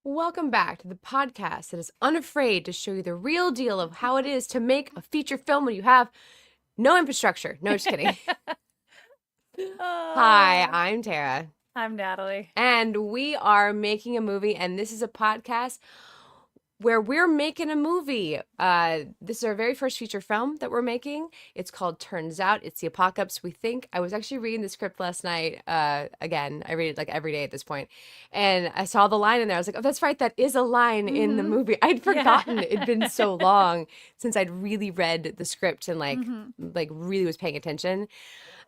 Welcome back to the podcast that is unafraid to show you the real deal of how it is to make a feature film when you have no infrastructure. No, just kidding. Hi, I'm Tara. I'm Natalie. And we are making a movie, and this is a podcast where we're making a movie. This is our very first feature film that we're making. It's called Turns Out It's the Apocalypse We Think. I was actually reading the script last night. Again, I read it like every day at this point. And I saw the line in there. I was like, oh, that's right. That is a line in the movie. I'd forgotten. Yeah. It'd been so long since I'd really read the script and like really was paying attention.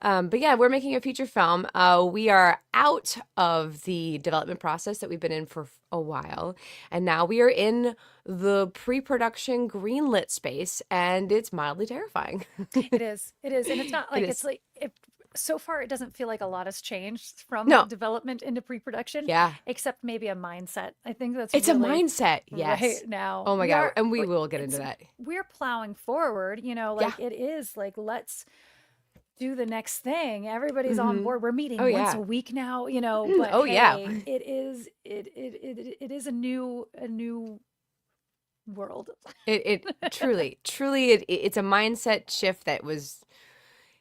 But yeah, we're making a feature film. We are out of the development process that we've been in for a while. And now we are in the pre-production greenlit space, and it's mildly terrifying. It is. And it's not like so far it doesn't feel like a lot has changed from development into pre-production. Yeah. Except maybe a mindset. I think it's really a mindset. Yes. Right now. Oh my God. And we will get into that. We're plowing forward, it is like, let's do the next thing. Everybody's on board. We're meeting once a week now, but it is a new world. It truly it's a mindset shift that was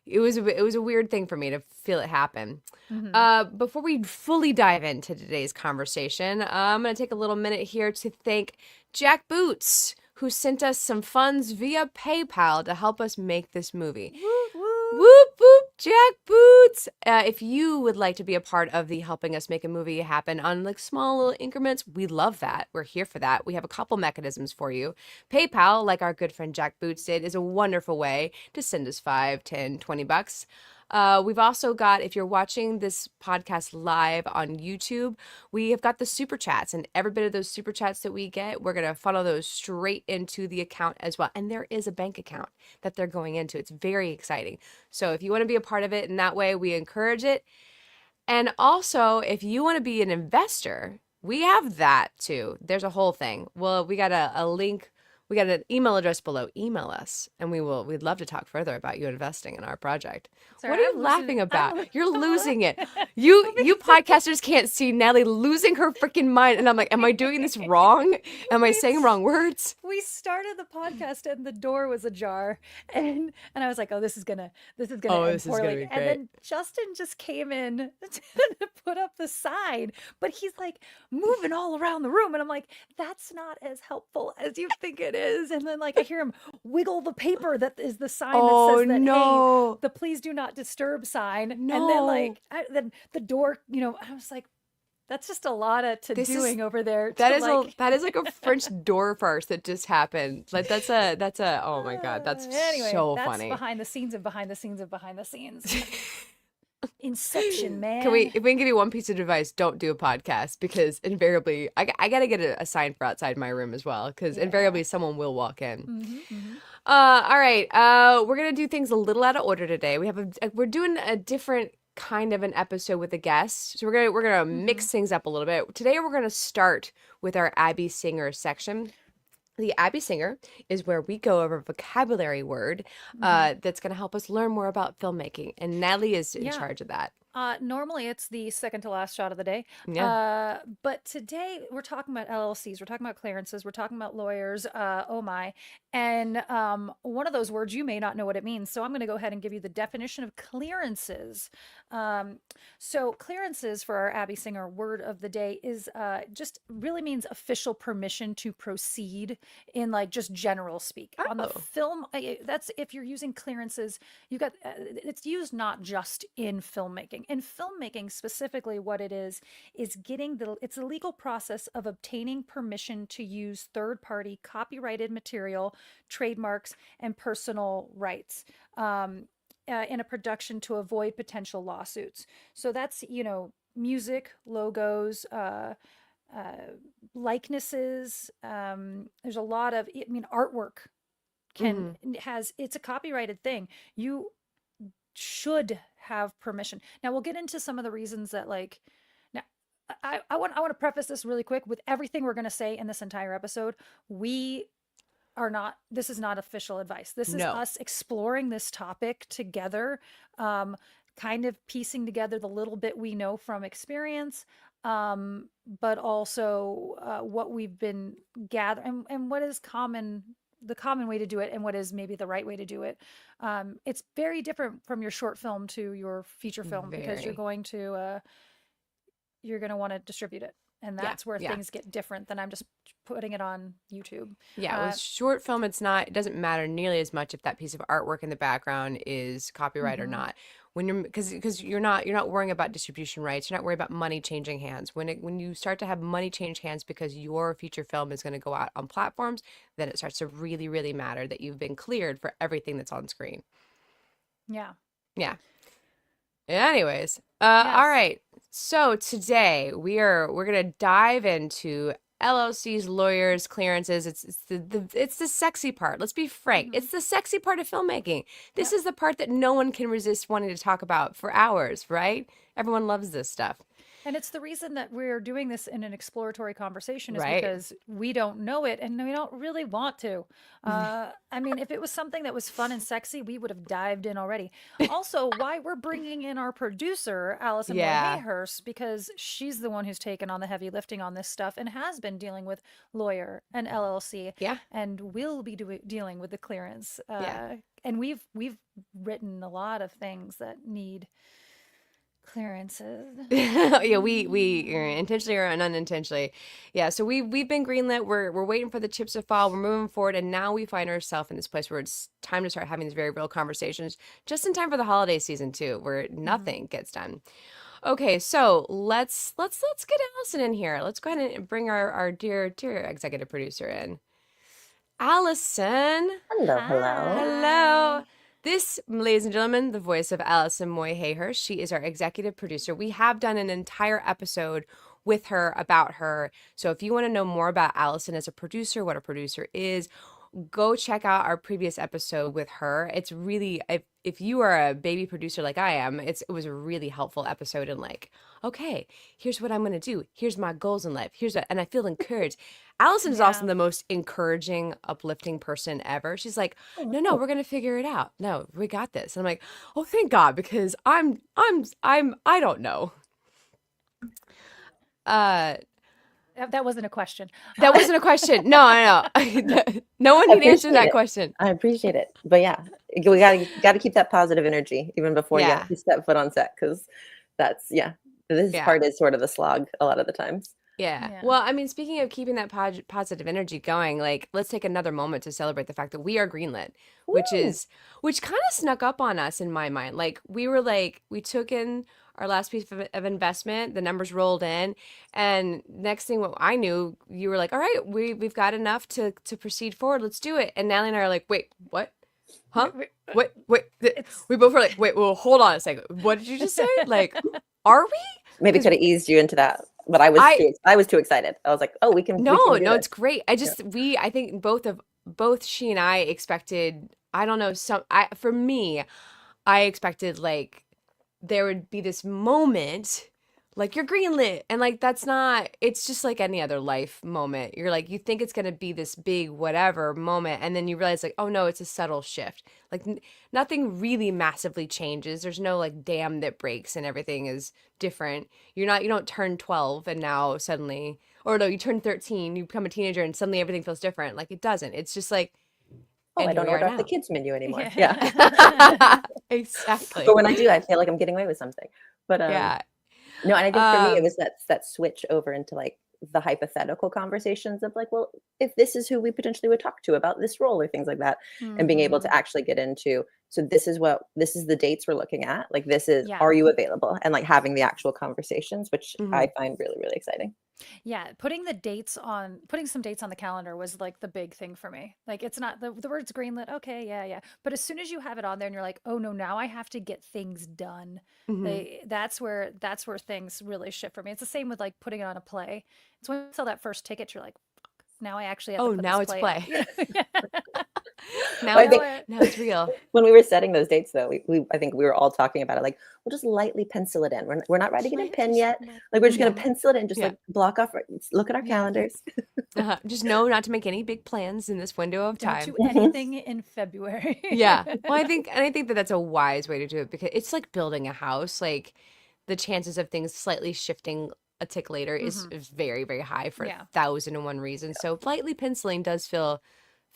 a weird thing for me to feel it happen. Before we fully dive into today's conversation, I'm going to take a little minute here to thank Jack Boots, who sent us some funds via PayPal to help us make this movie. Whoop, whoop. Whoop, whoop, Jack Boots. If you would like to be a part of the helping us make a movie happen on like small little increments, we love that. We're here for that. We have a couple mechanisms for you. PayPal, like our good friend Jack Boots did, is a wonderful way to send us $5, $10, $20. We've also got, if you're watching this podcast live on YouTube, we have got the super chats, and every bit of those super chats that we get, we're going to funnel those straight into the account as well. And there is a bank account that they're going into. It's very exciting. So if you want to be a part of it in that way, we encourage it. And also, if you want to be an investor, we have that too. There's a whole thing. Well, we got a link. We got an email address below. Email us, and we'd love to talk further about you investing in our project. Sorry, what are you laughing about? You're losing it. You podcasters can't see Natalie losing her freaking mind. And I'm like, am I doing this wrong? Am I saying wrong words? We started the podcast and the door was ajar. And I was like, oh, this is gonna end poorly. And then Justin just came in to put up the sign, but he's like moving all around the room. And I'm like, that's not as helpful as you think it is. And then like I hear him wiggle the paper that is the sign that says that, hey, the please do not disturb sign. No. And then then the door, I was like, that's just a lot of doing over there. That is like a French door farce that just happened. Like that's a oh my God, that's so funny. That's behind the scenes of behind the scenes of behind the scenes. Inception, man. If we can give you one piece of advice, don't do a podcast, because invariably I gotta get a sign for outside my room as well, because invariably someone will walk in. All right, we're gonna do things a little out of order today. We're doing a different kind of an episode with a guest, so we're gonna mix things up a little bit. Today we're gonna start with our Abby Singer section. The Abby Singer is where we go over a vocabulary word that's going to help us learn more about filmmaking. And Natalie is in charge of that. Normally it's the second to last shot of the day. But today we're talking about LLCs. We're talking about clearances. We're talking about lawyers. Oh my. And one of those words, you may not know what it means. So I'm going to go ahead and give you the definition of clearances. So clearances for our Abby Singer word of the day is just really means official permission to proceed in like just general speak. On the film, that's if you're using clearances, you got it's used not just in filmmaking. In filmmaking specifically, what it is getting it's a legal process of obtaining permission to use third-party copyrighted material, trademarks, and personal rights. in a production to avoid potential lawsuits. So that's, music, logos, likenesses. There's a lot of, I mean, artwork Hmm. it's a copyrighted thing. You should have permission. Now we'll get into some of the reasons that like now I want to preface this really quick with everything we're going to say in this entire episode. We are not, this is not official advice. This is No. us exploring this topic together, kind of piecing together the little bit we know from experience, but also what we've been gathering and what is the common way to do it and what is maybe the right way to do it. It's very different from your short film to your feature film because Very. you're going to want to distribute it. And Yeah. that's where Yeah. things get different than I'm just putting it on YouTube. Yeah, with Uh, short film, it doesn't matter nearly as much if that piece of artwork in the background is copyright or mhm. not. When you're because you're not worrying about distribution rights, you're not worried about money changing hands. When you start to have money change hands because your feature film is going to go out on platforms, then it starts to really, really matter that you've been cleared for everything that's on screen. Yeah. Yeah. Anyways, all Yes. right. So today we're gonna dive into LLCs, lawyers, clearances. It's the sexy part. Let's be frank. Mhm. It's the sexy part of filmmaking. This Yep. is the part that no one can resist wanting to talk about for hours, right? Everyone loves this stuff, And it's the reason that we're doing this in an exploratory conversation is right? because we don't know it and we don't really want to. I mean, if it was something that was fun and sexy, we would have dived in already. Also, why we're bringing in our producer, Allison Yeah. Moy-Hayhurst, because she's the one who's taken on the heavy lifting on this stuff and has been dealing with lawyer and LLC Yeah. and will be dealing with the clearance. Yeah. And we've written a lot of things that need clearances. Yeah, we intentionally or unintentionally. Yeah, so we've been greenlit. We're waiting for the chips to fall. We're moving forward, and now we find ourselves in this place where it's time to start having these very real conversations, just in time for the holiday season too, where Mhm. nothing gets done. Okay, so let's get Allison in here. Let's go ahead and bring our dear executive producer in. Allison. Hello, hello. Hello. Hi. This, ladies and gentlemen, the voice of Allison Moy-Hayhurst. She is our executive producer. We have done an entire episode with her about her. So if you want to know more about Allison as a producer, what a producer is, go check out our previous episode with her. It's really, if you are a baby producer like I am, it was a really helpful episode. And like, okay, here's what I'm going to do. Here's my goals in life. And I feel encouraged. Allison is also Yeah. the most encouraging, uplifting person ever. She's like, Oh, no, thanks. we're gonna figure it out. No, we got this. And I'm like, oh, thank God, because I don't know. Uh, That wasn't a question. that wasn't a question. No, no. No one I can answer appreciate that it. question. I appreciate it. But yeah, we gotta keep that positive energy even before Yeah, you step foot on set because that's yeah. This yeah. part is sort of the slog a lot of the times. Yeah. Yeah. Well, I mean, speaking of keeping that positive energy going, like let's take another moment to celebrate the fact that we are greenlit, Woo! which kind of snuck up on us in my mind. We took in our last piece of investment, the numbers rolled in, and next thing what I knew, you were like, "All right, we've got enough to proceed forward. Let's do it." And Natalie and I are like, "Wait, what? Huh? What? Wait." It's We both were like, "Wait, well, hold on a second. What did you just say? Like, are we?" Maybe Because could have eased you into that, but I I was too excited. I was like, oh, we No, can do no, this. it's great. Yeah. I think both she and I expected, I don't know, for me, I expected like there would be this moment like you're greenlit and like that's not, it's just like any other life moment. You're like you think it's going to be this big whatever moment and then you realize like oh no, it's a subtle shift. Like nothing really massively changes. There's no like dam that breaks and everything is different. You don't turn 12 and now suddenly, or no, you turn 13, you become a teenager and suddenly everything feels different. Like it doesn't. It's just like, Oh, and I here don't we are order off the now. kids menu anymore. Yeah. yeah. Exactly. But when I do, I feel like I'm getting away with something. But Yeah. no, and I think for me, it Um, was that switch over into like the hypothetical conversations of like, well, if this is who we potentially would talk to about this role or things like that, and being able to Mhm. actually get into, so this is the dates we're looking at. Like, Yeah. are you available? And like having the actual conversations, which mhm. I find really, really exciting. Yeah, putting some dates on the calendar was like the big thing for me. Like it's not the words greenlit, okay, yeah, yeah. But as soon as you have it on there and you're like, oh no, now I have to get things done. Hmm. That's where things really shift for me. It's the same with like putting it on a play. It's when you sell that first ticket, you're like, fuck, now I actually have to Oh, put now this it's play up. play. Now Well, I it's Now think I now it's real. when we were setting those dates, though, we I think we were all talking about it. Like, we'll just lightly pencil it in. We're not writing it in pen Just yet. let Like, we're just gonna mhm. pencil it in, just Yeah. like block off. Look at our yeah, calendars. Just know not to make any big plans in this window of don't time. do anything in February. Yeah. Well, I think that that's a wise way to do it because it's like building a house. Like the chances of things slightly shifting a tick later hmm is very, very high for Yeah. 1,001 reasons. So lightly penciling does feel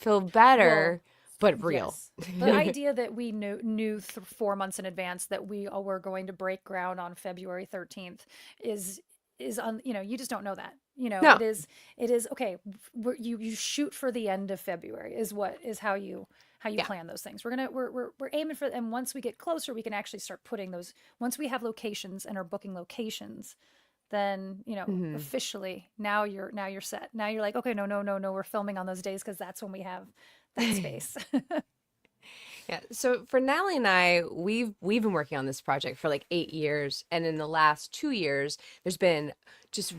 Well, better, but real. yes. The idea that we knew 4 months in advance that we all were going to break ground on February 13th is you just don't know that. No. It is okay. You shoot for the end of February is how you Yeah. plan those things. We're aiming for, and once we get closer, we can actually start putting those. Once we have locations and are booking locations, then Hmm. officially now you're set. Now you're like, okay, no, no, no, no, we're filming on those days because that's when we have that space. Yeah. So for Natalie and I, we've been working on this project for like 8 years, and in the last 2 years, there's been just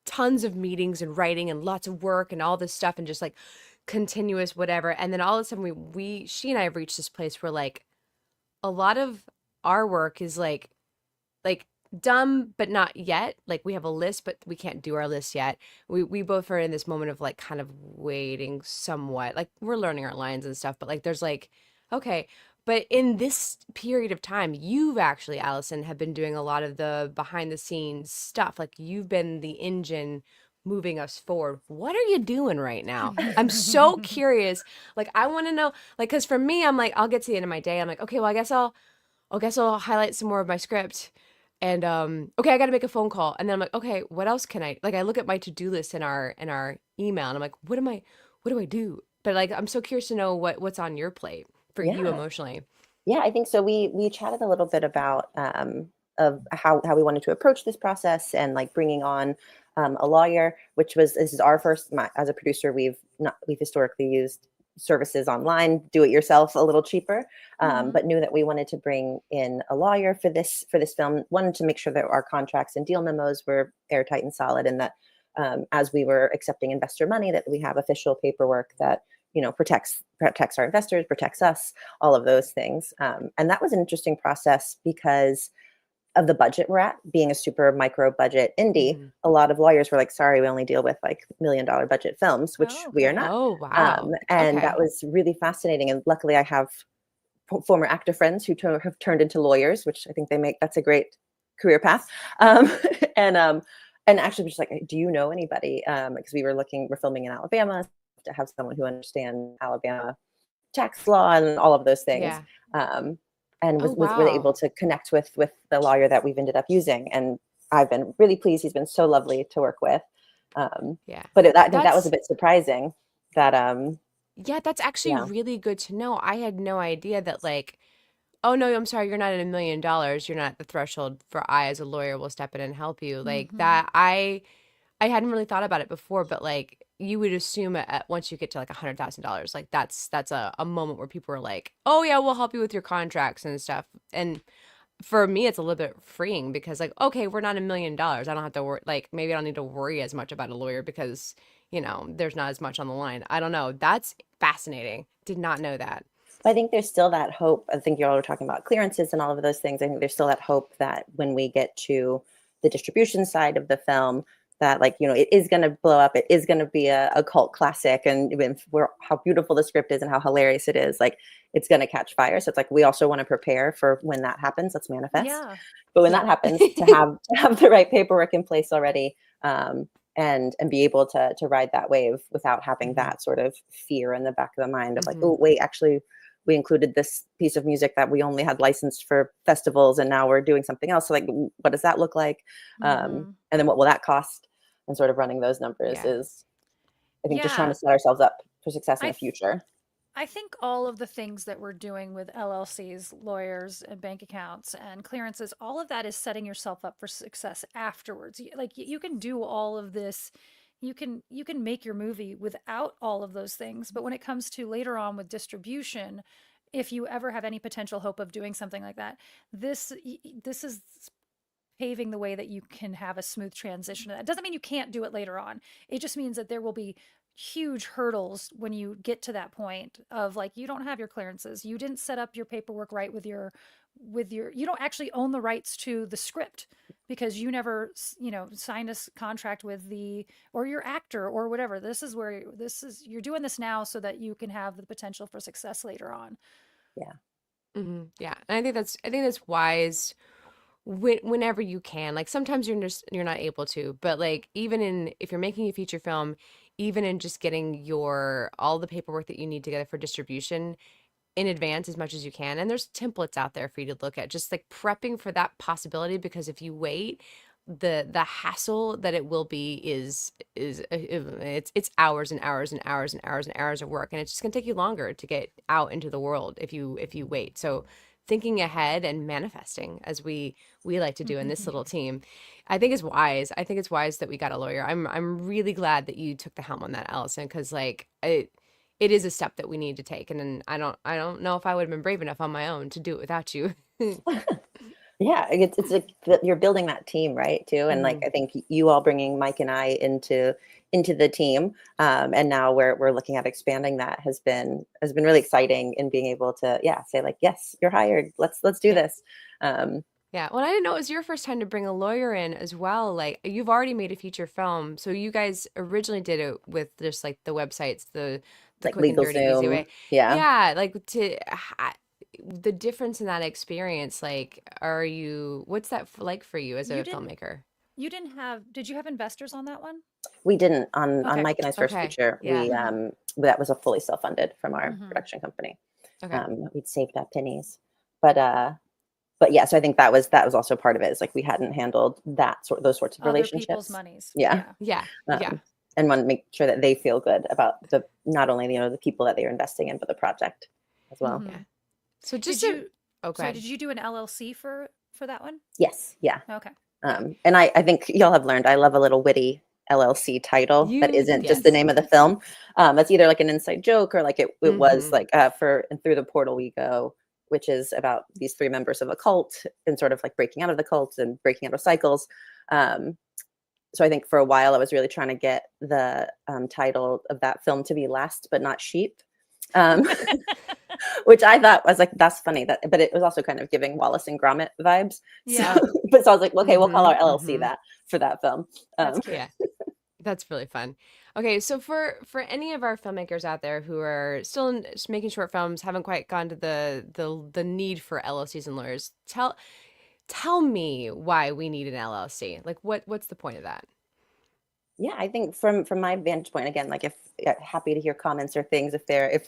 tons of meetings and writing and lots of work and all this stuff and just like continuous whatever. And then all of a sudden, she and I have reached this place where like a lot of our work is like done but not yet. Like we have a list, but we can't do our list yet. We both are in this moment of like kind of waiting somewhat. Like we're learning our lines and stuff, but like there's like, okay. But in this period of time, you've actually, Allison, have been doing a lot of the behind the scenes stuff. Like you've been the engine moving us forward. What are you doing right now? I'm so curious. Like I want to know, like, because for me, I'm like, I'll get to the end of my day. I'm like, okay, well, I guess I'll highlight some more of my script. And okay, I got to make a phone call. And then I'm like, okay, what else can I like I look at my to-do list in our email and I'm like, what do I do? But like I'm so curious to know what's on your plate for you Yeah. emotionally. Yeah, I think so. We chatted a little bit about of how we wanted to approach this process and like bringing on a lawyer, which was this is our first as a producer. We've historically used services online, do it yourself, a little cheaper, hmm but knew that we wanted to bring in a lawyer for this film. Wanted to make sure that our contracts and deal memos were airtight and solid, and that as we were accepting investor money, that we have official paperwork that protects our investors, protects us, all of those things. And that was an interesting process because of the budget we're at, being a super micro budget indie. Hmm. A lot of lawyers were like, sorry, we only deal with like $1 million budget films, Oh, which we are okay. not. Oh, wow. And that Okay. was really fascinating. And luckily, I have former actor friends who have turned into lawyers, which I think that's a great career path. Um, and um, and actually, was just like, do you know anybody? Because we're filming in Alabama, to have someone who understands Alabama tax law and all of those things. Yeah. Um, and Oh, was really wow. able to connect with the lawyer that we've ended up using. And I've been really pleased. He's been so lovely to work with. Um, Yeah. I think that was a That's bit surprising that, yeah, that's actually yeah, really good to know. I had no idea that like, oh no, I'm sorry, you're not at $1 million. You're not at the threshold for I as a lawyer will step in and help you. Like hmm that I hadn't really thought about it before, but like you would assume once you get to like $100,000, like that's a moment where people are like, oh yeah, we'll help you with your contracts and stuff. And for me, it's a little bit freeing because like, okay, we're not $1 million. I don't have to worry. Like maybe I don't need to worry as much about a lawyer because there's not as much on the line. I don't know. That's fascinating. Did not know that. I think there's still that hope. I think you all were talking about clearances and all of those things. I think there's still that hope that when we get to the distribution side of the film, that it is going to blow up. It is going to be a cult classic, and how beautiful the script is and how hilarious it is. Like it's going to catch fire. So it's like we also want to prepare for when that happens. Let's manifest. Yeah. But when Yeah. that happens, to have the right paperwork in place already, and be able to ride that wave without having Hmm. that sort of fear in the back of the mind of like, Hmm. oh wait, actually we included this piece of music that we only had licensed for festivals and now we're doing something else. So like, what does that look like? hmm And then what will that cost? And sort of running those numbers Yeah. is, I think, just trying Yeah. to set ourselves up for success in I the future. I think all of the things that we're doing with LLCs, lawyers, and bank accounts and clearances, all of that is setting yourself up for success afterwards. Like you can do all of this. You can make your movie without all of those things, but when it comes to later on with distribution, if you ever have any potential hope of doing something like that, this is paving the way that you can have a smooth transition. That doesn't mean you can't do it later on. It just means that there will be huge hurdles when you get to that point of like you don't have your clearances, you didn't set up your paperwork right with your you don't actually own the rights to the script because you never signed a contract with the or your actor or whatever. You're doing this now so that you can have the potential for success later on. Yeah. Yeah, and I think that's wise whenever you can. Like sometimes you're not able to, but like even in if you're making a feature film, even in just getting your all the paperwork that you need together for distribution in advance as much as you can. And there's templates out there for you to look at, just like prepping for that possibility, because if you wait, the hassle that it will be is it's hours and hours and hours and hours and hours of work, and it's just gonna take you longer to get out into the world if you wait. So thinking ahead and manifesting, as we like to do in this little team, I think is wise. I think it's wise that we got a lawyer. I'm really glad that you took the helm on that, Allison, because like it is a step that we need to take, and then I don't know if I would have been brave enough on my own to do it without you. Yeah, it's like you're building that team, right? Too, and like Mhm. I think you all bringing Mike and I into the team, and now we're looking at expanding that has been really exciting in being able to say like yes, you're hired. Let's do Yeah. this. Um, Yeah. Well, I didn't know it was your first time to bring a lawyer in as well. Like you've already made a feature film, so you guys originally did it with just like the websites, the like quick and legal dirty, easy way. Zoom, yeah. Yeah, like the difference in that experience. Like, what's that like for you as You a didn't filmmaker? did you have investors on that one? We didn't on Okay. Mike and I's first Okay. feature. Yeah. We that was a fully self-funded from our Hmm. production company. Okay. We'd saved up pennies, but yeah. So I think that was also part of it. Is like we hadn't handled those sorts of Other people's relationships. monies. Yeah, Yeah. Yeah. Yeah. um, and want to make sure that they feel good about the not only the people that they are investing in, but the project as well. Yeah. Hmm. So Did just to you oh, go Sorry, ahead. did you do an LLC for that one? Yes, yeah. Okay. Yeah. And I think y'all have learned I love a little witty LLC title that isn't just the Yes. name of the film. That's either like an inside joke or like it was Hmm. like for and through the portal we go, which is about these three members of a cult and sort of like breaking out of the cult and breaking out of cycles. Um, so I think for a while I was really trying to get the title of that film to be Last But Not Sheep. Um, which I thought was like that's funny but it was also kind of giving Wallace and Gromit vibes. So, Yeah, but so I was like, okay, we'll call Hmm. our LLC Hmm. that for that film. that's Um, cute. Yeah. That's really fun. Okay, so for any of our filmmakers out there who are still just making short films, haven't quite gone to the need for LLCs and lawyers, tell me why we need an LLC. Like what's the point of that? yeah, I think from my vantage point, again, like if happy to hear comments or things if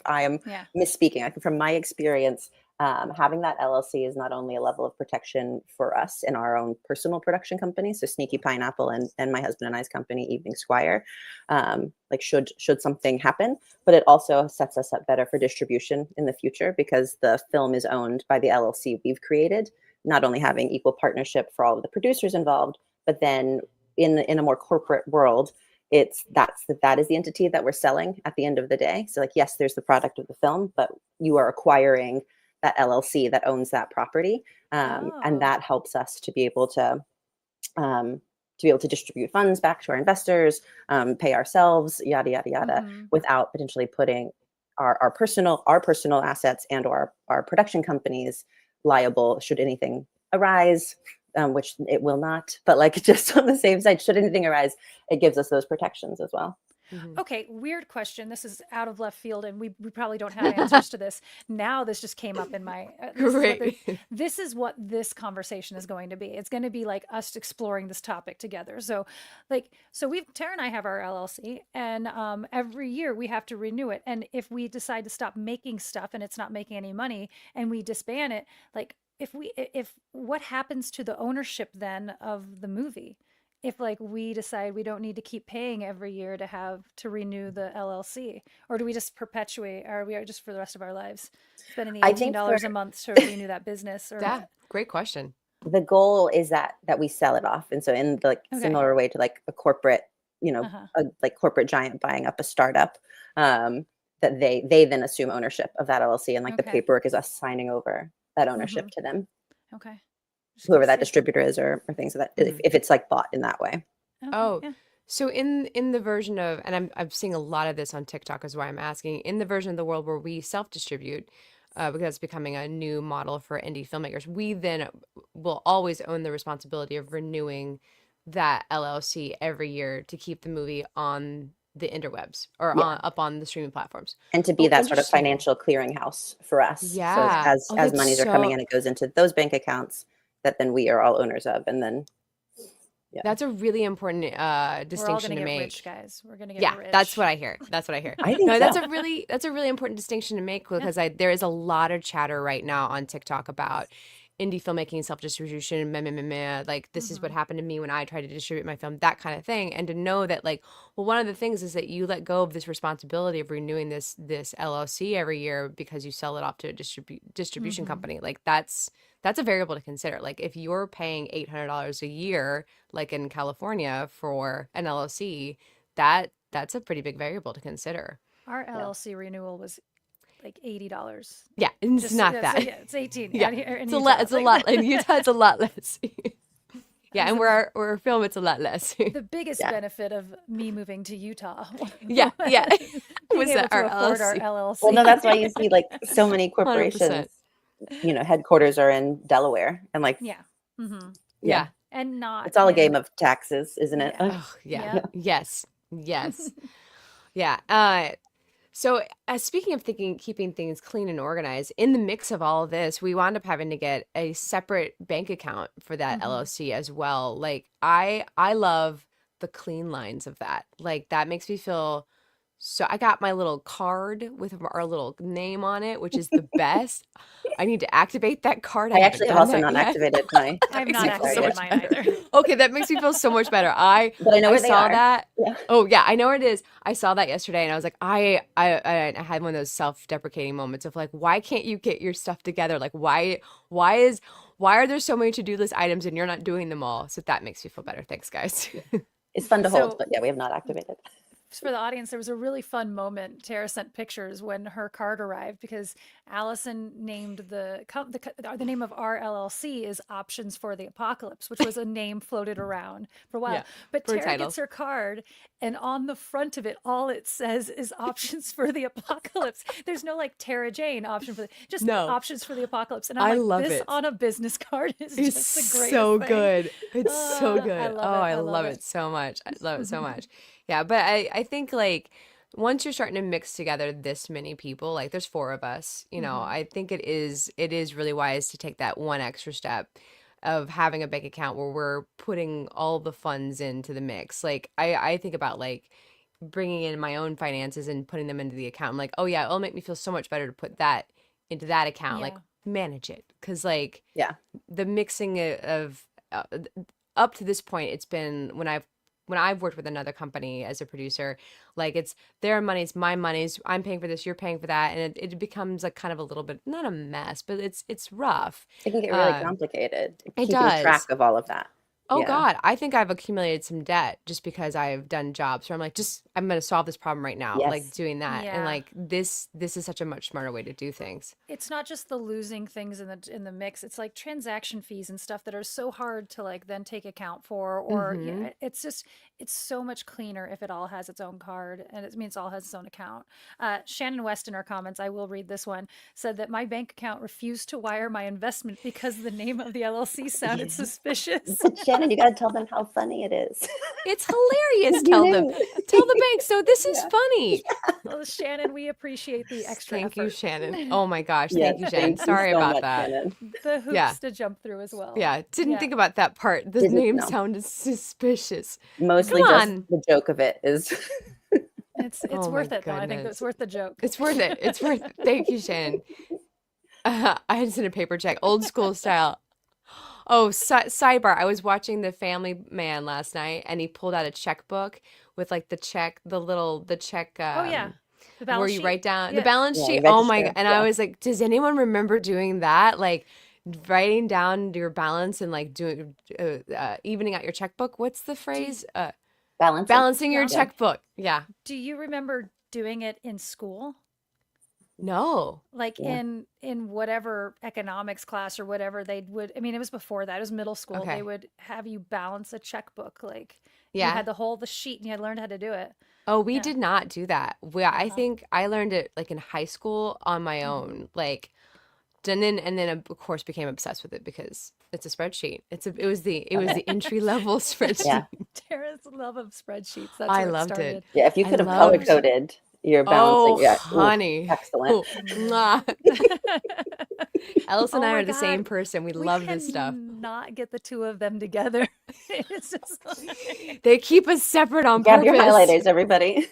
I am Yeah. misspeaking. I think from my experience, having that LLC is not only a level of protection for us in our own personal production company, so Sneaky Pineapple and my husband and I's company, Evening Squire, like should something happen, but it also sets us up better for distribution in the future because the film is owned by the LLC we've created, not only having equal partnership for all of the producers involved, but then in a more corporate world, that is the entity that we're selling at the end of the day. So like, yes, there's the product of the film, but you are acquiring that LLC that owns that property, and Oh. that helps us to be able to distribute funds back to our investors, pay ourselves, yada yada yada, Hmm. without potentially putting our personal assets and our production companies liable should anything arise, which it will not. But like just on the safe side, should anything arise, it gives us those protections as well. Hmm. Okay, weird question. This is out of left field, and we probably don't have answers to this. Now, this just came up in my. Great. This is what this conversation is going to be. It's going to be like us exploring this topic together. So, Tara and I have our LLC, and every year we have to renew it. And if we decide to stop making stuff and it's not making any money, and we disband it, like if what happens to the ownership then of the movie? if like we decide we don't need to keep paying every year to renew the LLC, or do we just perpetuate? Are we just for the rest of our lives spending the I $18 think for a month to renew that business or Yeah, what? great question. the goal is that we sell it off. And so in the like Okay. similar way to like a corporate, you know, Uh-huh. a like corporate giant buying up a startup, that they then assume ownership of that LLC, and like the Okay. paperwork is us signing over that ownership Mhm. to them, Okay. Just whoever gotta that see. distributor is or things of that, Mhm. if it's like bought in that way. Okay. Oh, Yeah. so in the version of, and I'm seeing a lot of this on TikTok is why I'm asking, in the version of the world where we self-distribute, because it's becoming a new model for indie filmmakers, we then will always own the responsibility of renewing that LLC every year to keep the movie on the interwebs or Yeah. up on the streaming platforms. And to be Oh, that sort of interesting. financial clearinghouse for us. So Yeah. Oh, as that's monies are coming so, in, it goes into those bank accounts that then we are all owners of. And then, yeah, that's a really important We're all distinction gonna to get make. rich, guys. We're gonna get Yeah, that's what rich. I hear. That's what I hear. I think No, so. that's a really important distinction to make Yeah. because there is a lot of chatter right now on TikTok about indie filmmaking, self-distribution, meh, meh, meh, meh, like this is what Mhm. happened to me when I tried to distribute my film, that kind of thing. And to know that like, well, one of the things is that you let go of this responsibility of renewing this LLC every year because you sell it off to a distribution Mhm. company. Like that's a variable to consider. Like if you're paying $800 a year, like in California for an LLC, that's a pretty big variable to consider. Our Yeah. LLC renewal was like $80. Yeah, it's Just not so that. yeah, it's 18 Yeah, out here in it's a lot. Utah. It's a lot. In Utah, it's a lot less. Yeah, and So we're a film. It's a lot less. the biggest Yeah. benefit of me moving to Utah Yeah, yeah. was being Was able that our to afford our LLC? LLC. Well, no, that's why you see like so many corporations, 100%. you know, headquarters are in Delaware, and like, Yeah. Hmm. yeah, Yeah. And not it's all a game in, of taxes, isn't it? yeah. Oh, yeah. Yeah. Yes. Yes. Yeah. So, speaking of keeping things clean and organized, in the mix of all of this, we wound up having to get a separate bank account for that Hmm. LLC as well. Like, I love the clean lines of that. Like, that makes me feel so. I got my little card with our little name on it, which is the best. I need to activate that card. I I haven't actually have done also that not yet. activated my I've Makes not me feel so activated much mine better. either. Okay, that makes me feel so much better. I but I know I where they saw are. that. Yeah. Oh yeah, I know where it is. I saw that yesterday, and I was like, I had one of those self-deprecating moments of like, why can't you get your stuff together? Like, why is why are there so many to-do list items and you're not doing them all? So that makes me feel better. Thanks, guys. It's fun to hold, So but yeah, we have not activated. for the audience, there was a really fun moment. Tara sent pictures when her card arrived because Allison named the name of our LLC is Options for the Apocalypse, which was a name floated around for a while. Yeah, But for a Tara title. gets her card, and on the front of it, all it says is Options for the Apocalypse. There's no like Tara Jane option for just No, Options for the Apocalypse. And I'm I like, love this it. on a business card is It's just the so greatest thing. good. It's so I good. love Oh, it. I I love love it. it so much. I love it so much. Yeah, but I think like once you're starting to mix together this many people, like there's four of us, Hmm. I think it is really wise to take that one extra step of having a bank account where we're putting all the funds into the mix. Like I think about like bringing in my own finances and putting them into the account. I'm like, oh yeah, it'll make me feel so much better to put that into that account, like Yeah. manage it. Because like Yeah. the mixing of up to this point, it's been when I've worked with another company as a producer, like it's their money's my money's, I'm paying for this, you're paying for that, and it becomes like kind of a little bit not a mess, but it's rough. It can get really Uh, complicated it keeping track does. of all of that. Oh Yeah. God, I think I've accumulated some debt just because I've done jobs where I'm like, just I'm gonna solve this problem right now, like Yes. doing that, and Yeah. like this is such a much smarter way to do things. It's not just the losing things in the mix. It's like transaction fees and stuff that are so hard to like then take account for, or Mm-hmm. yeah, it's just it's so much cleaner if it all has its own card and it means it all has its own account. Shannon West in our comments, I will read this one, said that my bank account refused to wire my investment because the name of the LLC sounded suspicious. But Shannon, you got to tell them how funny it is. It's hilarious. You Tell them, knew. tell the bank. So this is Yeah. funny. Well, Shannon, we appreciate the extra Thank you, effort. Shannon. Oh my gosh, Yes. thank you, Shannon. Thank you Sorry so about much, that. Shannon. The Yeah, hoops to jump through as well. yeah. Didn't Yeah. think about that part. The Didn't name know. sounded suspicious. Come Mostly just on. the joke of it is It's Oh my worth it though. I think goodness. it's worth the joke. It's worth it. It's worth it. Thank you, Shannon. I had to send a paper check, old school style. Oh, sidebar. I was watching The Family Man last night and he pulled out a checkbook with like the check, Oh yeah, the where balance you sheet. write down the Yeah. balance Yeah, sheet. you Oh my God. register. And I Yeah. was like, does anyone remember doing that? Like writing down your balance and like doing, evening out your checkbook. What's the Do y- phrase? Balancing. Balancing your Yeah. balancing. checkbook. Yeah. Do you remember doing it in school? No. Like Yeah. in whatever economics class or whatever they would, I mean, it was before that, it was middle school. They Okay. would have you balance a checkbook. Like you Yeah. had the sheet and you had learned how to do it. Oh, we Yeah. did not do that. I Uh-huh. think I learned it like in high school on my Hmm. own. Like, and then of course became obsessed with it because it's a spreadsheet. It was the entry level Yeah. spreadsheet. Tara's love of spreadsheets. That's I where it loved it. started. Yeah. If you I could have color loved. coded your Oh, balancing, yeah. Ooh, honey. excellent. Oh, Mm. mwah. Alice and Oh I my are the God. same person. We We love this stuff. cannot get the two of them together. It's just They keep us separate on Grab your purpose. highlighters, everybody.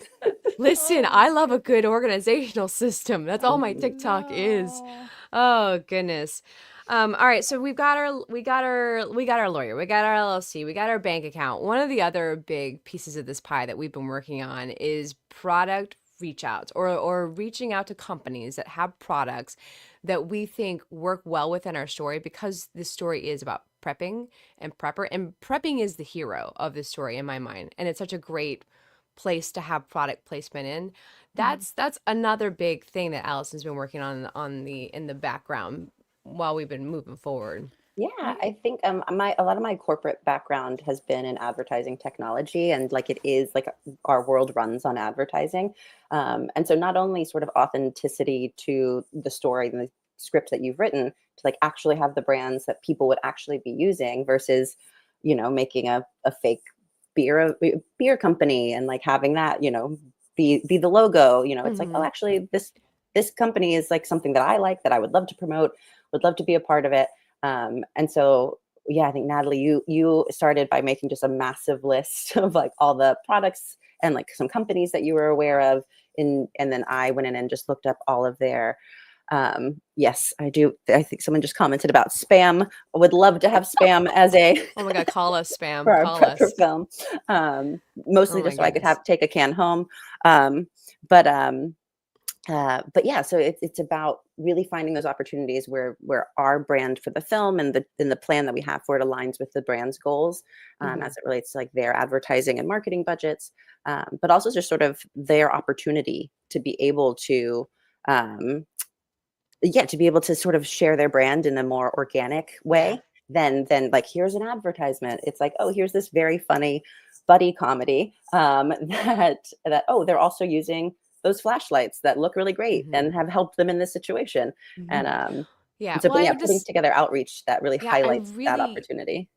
Listen, oh I my love a goodness. good organizational system. That's all my Oh Mhm. TikTok is. no. Oh goodness. All right, so we got our lawyer, we got our LLC, we got our bank account. One of the other big pieces of this pie that we've been working on is product reach outs or reaching out to companies that have products that we think work well within our story because this story is about prepping and prepping is the hero of the story in my mind. And it's such a great place to have product placement in. Mhm. That's another big thing that Allison's been working on the in the background while we've been moving forward. Yeah, I think my a lot of my corporate background has been in advertising technology, and like it is like our world runs on advertising, and so not only sort of authenticity to the story and the script that you've written, to like actually have the brands that people would actually be using versus, making a fake beer company and like having that be the logo. It's like, oh, Hmm. actually this company is like something that I like, that I would love to promote, would love to be a part of it. And so, yeah, I think Natalie, you started by making just a massive list of like all the products and like some companies that you were aware of. And then I went in and just looked up all of their. Yes, I do. I think someone just commented about spam. I would love to have spam as a Oh my God, call us for spam. our Call prepper us. film, mostly Oh my just so I could goodness. have take a can home. Um, but but yeah, so it's about really finding those opportunities where our brand for the film and the plan that we have for it aligns with the brand's goals, Hmm. as it relates to like their advertising and marketing budgets, but also just sort of their opportunity to be able to um, yeah, to be able to sort of share their brand in a more organic Yeah. way than like here's an advertisement. It's like, oh, here's this very funny buddy comedy, that oh, they're also using those flashlights that look really great Hmm. and have helped them in this situation. Hmm. And Yeah. and so Well, but yeah, I putting just together outreach that really yeah, I highlights that really opportunity.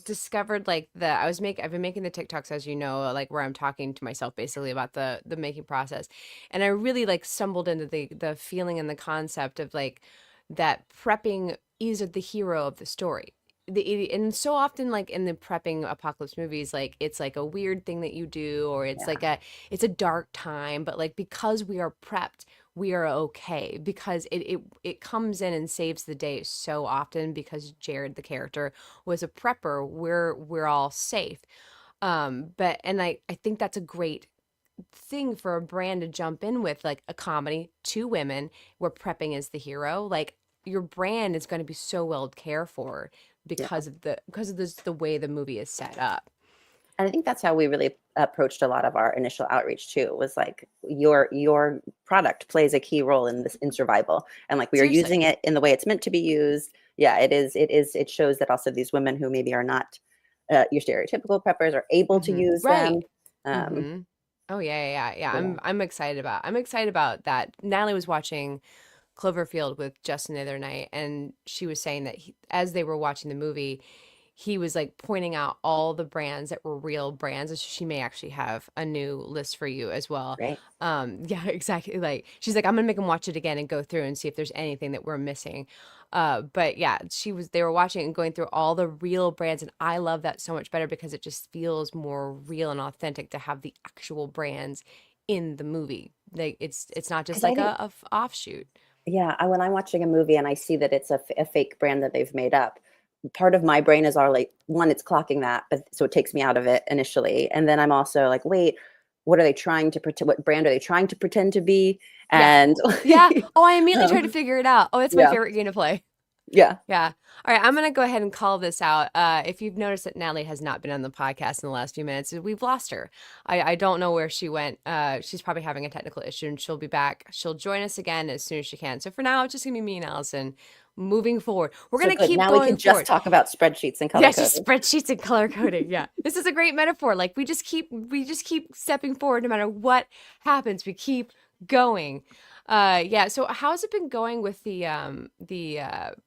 discovered like I've been making the TikToks, as you know, like where I'm talking to myself basically about the making process. And I really like stumbled into the feeling and the concept of like that prepping is the hero of the story. And so often like in the prepping apocalypse movies, like it's like a weird thing that you do, or Yeah. it's a dark time, but like because we are prepped, we are okay because it comes in and saves the day so often because Jared the character was a prepper, we're all safe. But and I think that's a great thing for a brand to jump in with, like a comedy, two women, where prepping is the hero. Like your brand is going to be so well cared for Yeah. because of the way the movie is set up. And I think that's how we really approached a lot of our initial outreach too. Was like your product plays a key role in this, in survival, and like we are Seriously. using it in the way it's meant to be used. Yeah, it is. It is. It shows that also these women who maybe are not your stereotypical preppers are able to use Right. them. Um, Mm-hmm. Oh yeah, yeah, yeah. so yeah, I'm excited about that. Natalie was watching Cloverfield with Justin the other night, and she was saying that as they were watching the movie, he was like pointing out all the brands that were real brands. And she may actually have a new list for you as well. right. Yeah, exactly. Like she's like, I'm gonna make him watch it again and go through and see if there's anything that we're missing. But yeah, they were watching it and going through all the real brands, and I love that so much better because it just feels more real and authentic to have the actual brands in the movie. Like it's not just Because I like think offshoot. yeah, when I'm watching a movie and I see that it's a fake brand that they've made up, part of my brain is all like, one, it's clocking that, but so it takes me out of it initially. And then I'm also like, wait, what are they trying to pretend? What brand are they trying to pretend to be? Yeah. And Yeah. Oh, I immediately tried to um, figure it out. Oh, it's my yeah, favorite game to play. yeah. Yeah. All right. I'm going to go ahead and call this out. If you've noticed that Natalie has not been on the podcast in the last few minutes, we've lost her. I don't know where she went. She's probably having a technical issue and she'll be back. She'll join us again as soon as she can. So for now, it's just going to be me and Allison moving forward. We're So going to good. keep Now we going can just forward. talk about spreadsheets and color Yeah, just coding. spreadsheets and color coding. Yeah. This is a great metaphor. Like we just keep stepping forward no matter what happens. We keep going. Yeah, so how's it been going with the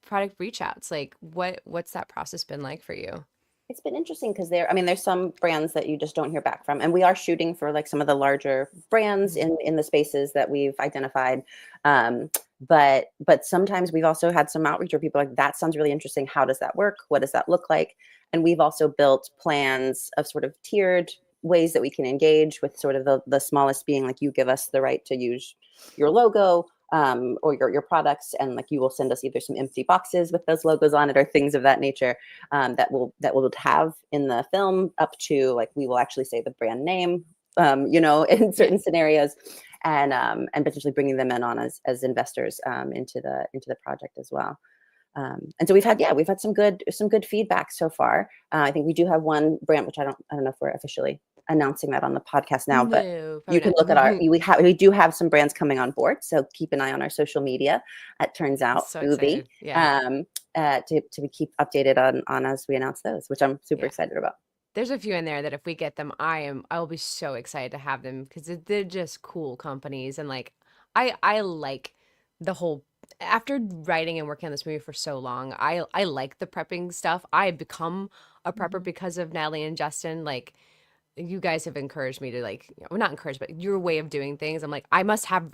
product reach outs? Like what's that process been like for you? It's been interesting because there's some brands that you just don't hear back from, and we are shooting for like some of the larger brands Mhm. in the spaces that we've identified. Um, but sometimes we've also had some outreach where people are like, that sounds really interesting. How does that work? What does that look like? And we've also built plans of sort of tiered ways that we can engage, with sort of the smallest being like, you give us the right to use your logo, or your products, and like you will send us either some empty boxes with those logos on it or things of that nature, that will have in the film, up to like we will actually say the brand name, in Yeah. certain scenarios, and potentially bringing them in on as investors, into the project as well. And so we've had some good feedback so far. I think we do have one brand, which I don't know if we're officially announcing that on the podcast now, but No, you probably can not. look at we do have some brands coming on board, so keep an eye on our social media. It turns I'm out so Ubi, excited. Yeah. to keep updated on as we announce those, which I'm super Yeah. excited about. There's a few in there that if we get them, I will be so excited to have them because they're just cool companies and like I like the whole after writing and working on this movie for so long, I like the prepping stuff. I become a prepper Mhm. because of Natalie and Justin. Like you guys have encouraged me to like well, not encouraged but your way of doing things. I'm like I must have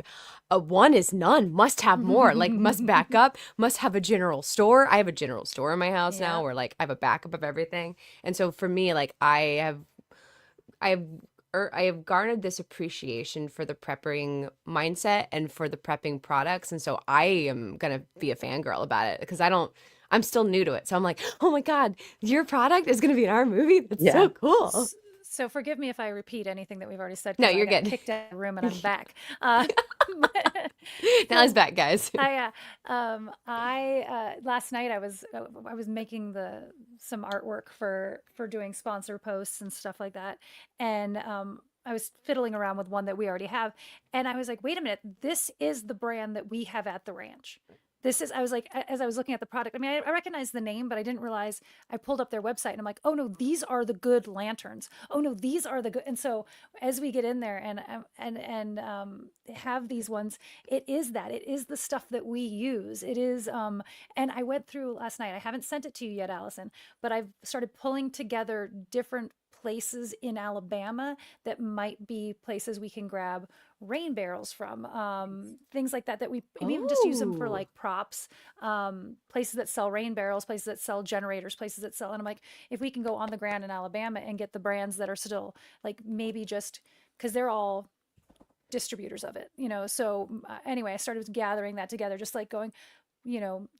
a one is none, must have more, like must back up, must have a general store. I have a general store in my house now Yeah. where like I have a backup of everything. And so for me, like I have I have garnered this appreciation for the prepping mindset and for the prepping products. And so I am gonna be a fangirl about it because I'm still new to it. So I'm like, oh my God, your product is gonna be in our movie. That's Yeah. so cool. So forgive me if I repeat anything that we've already said No, because I you're got good. kicked out of the room and I'm back. But- Now he's so back, guys. I last night I was making some artwork for doing sponsor posts and stuff like that, and I was fiddling around with one that we already have, and I was like, wait a minute, this is the brand that we have at the ranch. This is, I was like, as I was looking at the product, I mean, I recognized the name, but I didn't realize. I pulled up their website and I'm like, oh no, these are the good lanterns. Oh no, these are the good. And so as we get in there and have these ones, it is that, it is the stuff that we use. It is, and I went through last night. I haven't sent it to you yet, Allison, but I've started pulling together different places in Alabama that might be places we can grab rain barrels from, things like that, that we even just use them for Oh. like props, places that sell rain barrels, places that sell generators, places that sell, and I'm like, if we can go on the ground in Alabama and get the brands that are still like maybe just because they're all distributors of it. So anyway, I started gathering that together, just like going,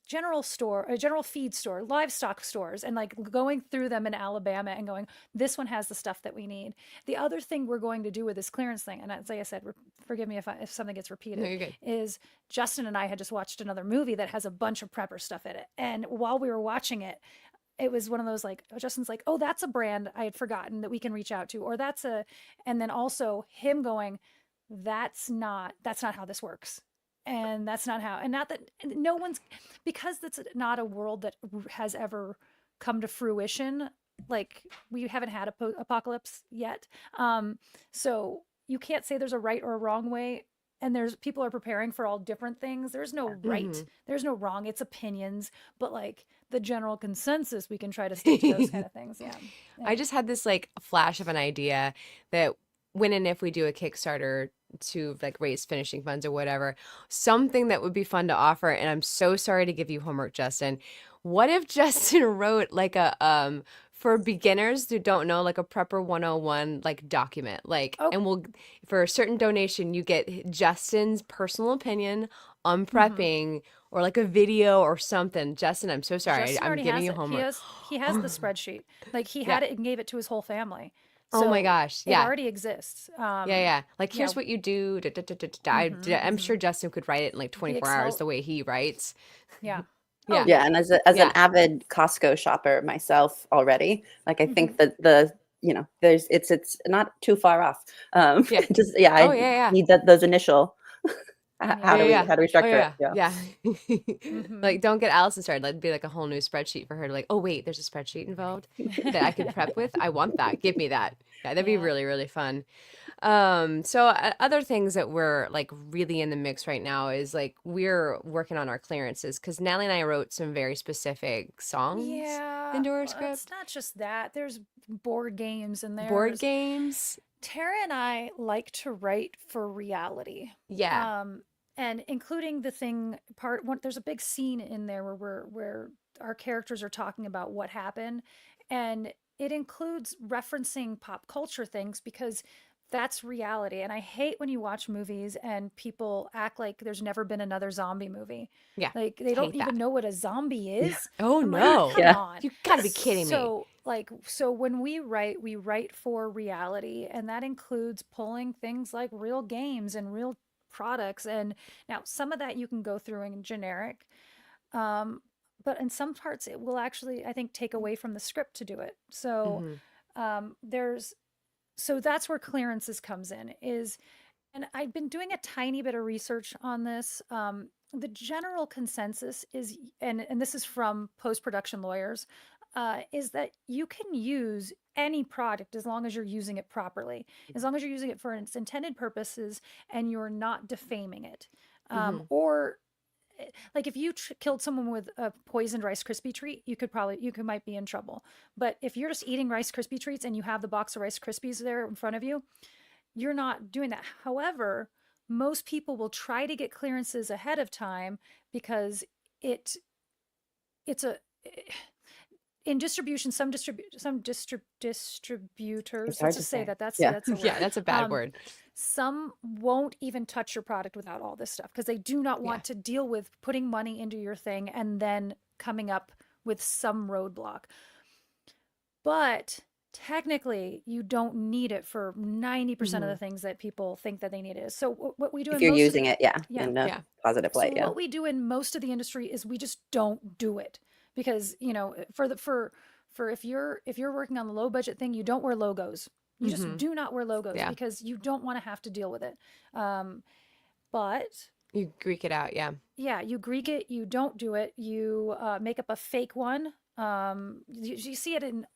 general store, a general feed store, livestock stores, and like going through them in Alabama and going, this one has the stuff that we need. The other thing we're going to do with this clearance thing, and as I said, forgive me if something gets No, repeated, you're good. is Justin and I had just watched another movie that has a bunch of prepper stuff in it. And while we were watching it, it was one of those like, Justin's like, oh, that's a brand I had forgotten that we can reach out to, or and then also him going, that's not how this works, and that's not how, and not that no one's, because that's not a world that has ever come to fruition. Like we haven't had a apocalypse yet, so you can't say there's a right or a wrong way, and there's people are preparing for all different things. There's no right, Hmm. there's no wrong, it's opinions, but like the general consensus, we can try to stay to those kind of things. Yeah, I yeah. just had this like flash of an idea that when and if we do a Kickstarter to like raise finishing funds or whatever, something that would be fun to offer. And I'm so sorry to give you homework, Justin. What if Justin wrote like a for beginners who don't know, like a Prepper 101 like document, like, Oh. and we'll for a certain donation you get Justin's personal opinion on Mm-hmm. prepping or like a video or something. Justin, I'm so sorry. Justin I'm already giving has you it. homework. He has the spreadsheet. Like he Yeah. had it and gave it to his whole family. Oh my So gosh. it Yeah. already exists. Yeah, yeah. Like, Yeah. here's what you do. Da, da, da, da, da. I'm sure Justin could write it in like The 24 hours Excel. the way he writes. Yeah. Yeah. Yeah, and as an Yeah. avid Costco shopper myself already, like I think that there's it's not too far off. Yeah. Just yeah, Oh, I yeah, yeah. need those initial. How Yeah. do Yeah, we yeah. how do we Oh, structure it? yeah. Yeah. Yeah. Mm-hmm. Like, don't get Allison started. That'd be like a whole new spreadsheet for her to like, oh, wait, there's a spreadsheet involved that I could prep with. I want that. Give me that. Yeah, that'd be Yeah. really, really fun. So other things that we're like really in the mix right now is like we're working on our clearances because Natalie and I wrote some very specific songs Yeah. into our Well, it's script. not just that. There's board games and Board there's games. Tara and I like to write for reality. Yeah. And including the thing part one, there's a big scene in there where our characters are talking about what happened, and it includes referencing pop culture things because that's reality. And I hate when you watch movies and people act like there's never been another zombie movie. Yeah. Like they don't Hate that. even know what a zombie Yeah. is. Oh I'm like, no. come Yeah. on. You gotta be kidding me. So when we write for reality, and that includes pulling things like real games and real products. And now some of that you can go through in generic, um, but in some parts it will actually, I think, take away from the script to do it. So Hmm. there's so that's where clearances comes in is, and I've been doing a tiny bit of research on this. The general consensus is, and this is from post-production lawyers, is that you can use any product as long as you're using it properly, as long as you're using it for its intended purposes and you're not defaming it. Hmm. Or like if you killed someone with a poisoned Rice Krispie treat, might be in trouble. But if you're just eating Rice Krispie treats and you have the box of Rice Krispies there in front of you, you're not doing that. However, most people will try to get clearances ahead of time because it it's a in distribution, It's distributors, hard let's to just say say. that's Yeah. a Yeah, word. that's a bad Um, word. some won't even touch your product without all this stuff because they do not Yeah. want to deal with putting money into your thing and then coming up with some roadblock. But technically, you don't need it for 90% of Hmm. the things that people think that they need it. So what we do If in you're most of using the it, yeah, yeah. in a Yeah. positive So light, yeah. what we do in most of the industry is we just don't do it because, for if you're working on the low budget thing, you don't wear logos. You just Hmm. do not wear logos Yeah. because you don't want to have to deal with it. But You Greek it out. Yeah. yeah, you Greek it, you don't do it, you make up a fake one. You see it in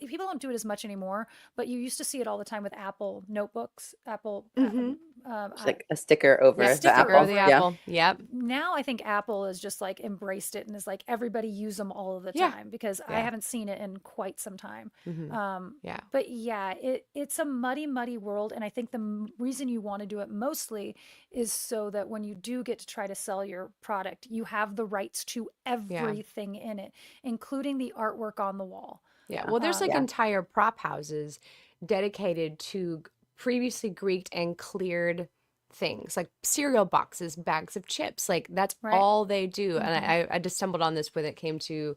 people don't do it as much anymore, but you used to see it all the time with Apple notebooks, Apple Hmm. Just like a sticker over Yeah. the sticker Sticker of apple. the over it. Yeah. apple. Yep. Now I think Apple has just like embraced it and is like everybody use them all of the Yeah. time because I Yeah. haven't seen it in quite some time. Hmm. Yeah. But yeah, it's a muddy world, and I think the reason you want to do it mostly is so that when you do get to try to sell your product, you have the rights to Yeah. everything in it, including the artwork on the wall. Yeah. Yeah. Well, there's like Yeah. entire prop houses dedicated to previously Greeked and cleared things like cereal boxes, bags of chips. Like that's Right. all they do. And Hmm. I just stumbled on this when it came to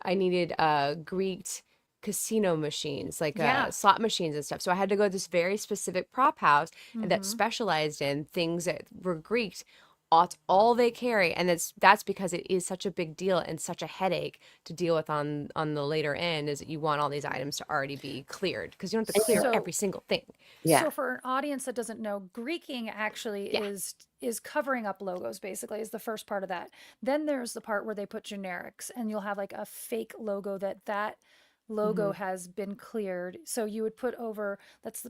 I needed Greeked casino machines, like Yeah. slot machines and stuff. So I had to go to this very specific prop house that Hmm. specialized in things that were Greeked. That's all they carry, and that's because it is such a big deal and such a headache to deal with on the later end. Is that you want all these items to already be cleared because you don't have to And clear you're So every single thing. yeah. So for an audience that doesn't know, Greeking actually Yeah. is covering up logos basically is the first part of that. Then there's the part where they put generics and you'll have like a fake logo that Hmm. logo has been cleared. So you would put over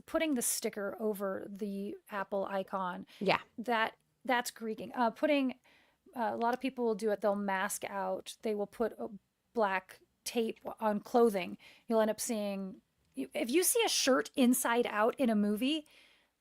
putting the sticker over the Apple icon. Yeah. That's Greeking. Putting a lot of people will do it. They'll mask out. They will put a black tape on clothing. You'll end up seeing if you see a shirt inside out in a movie,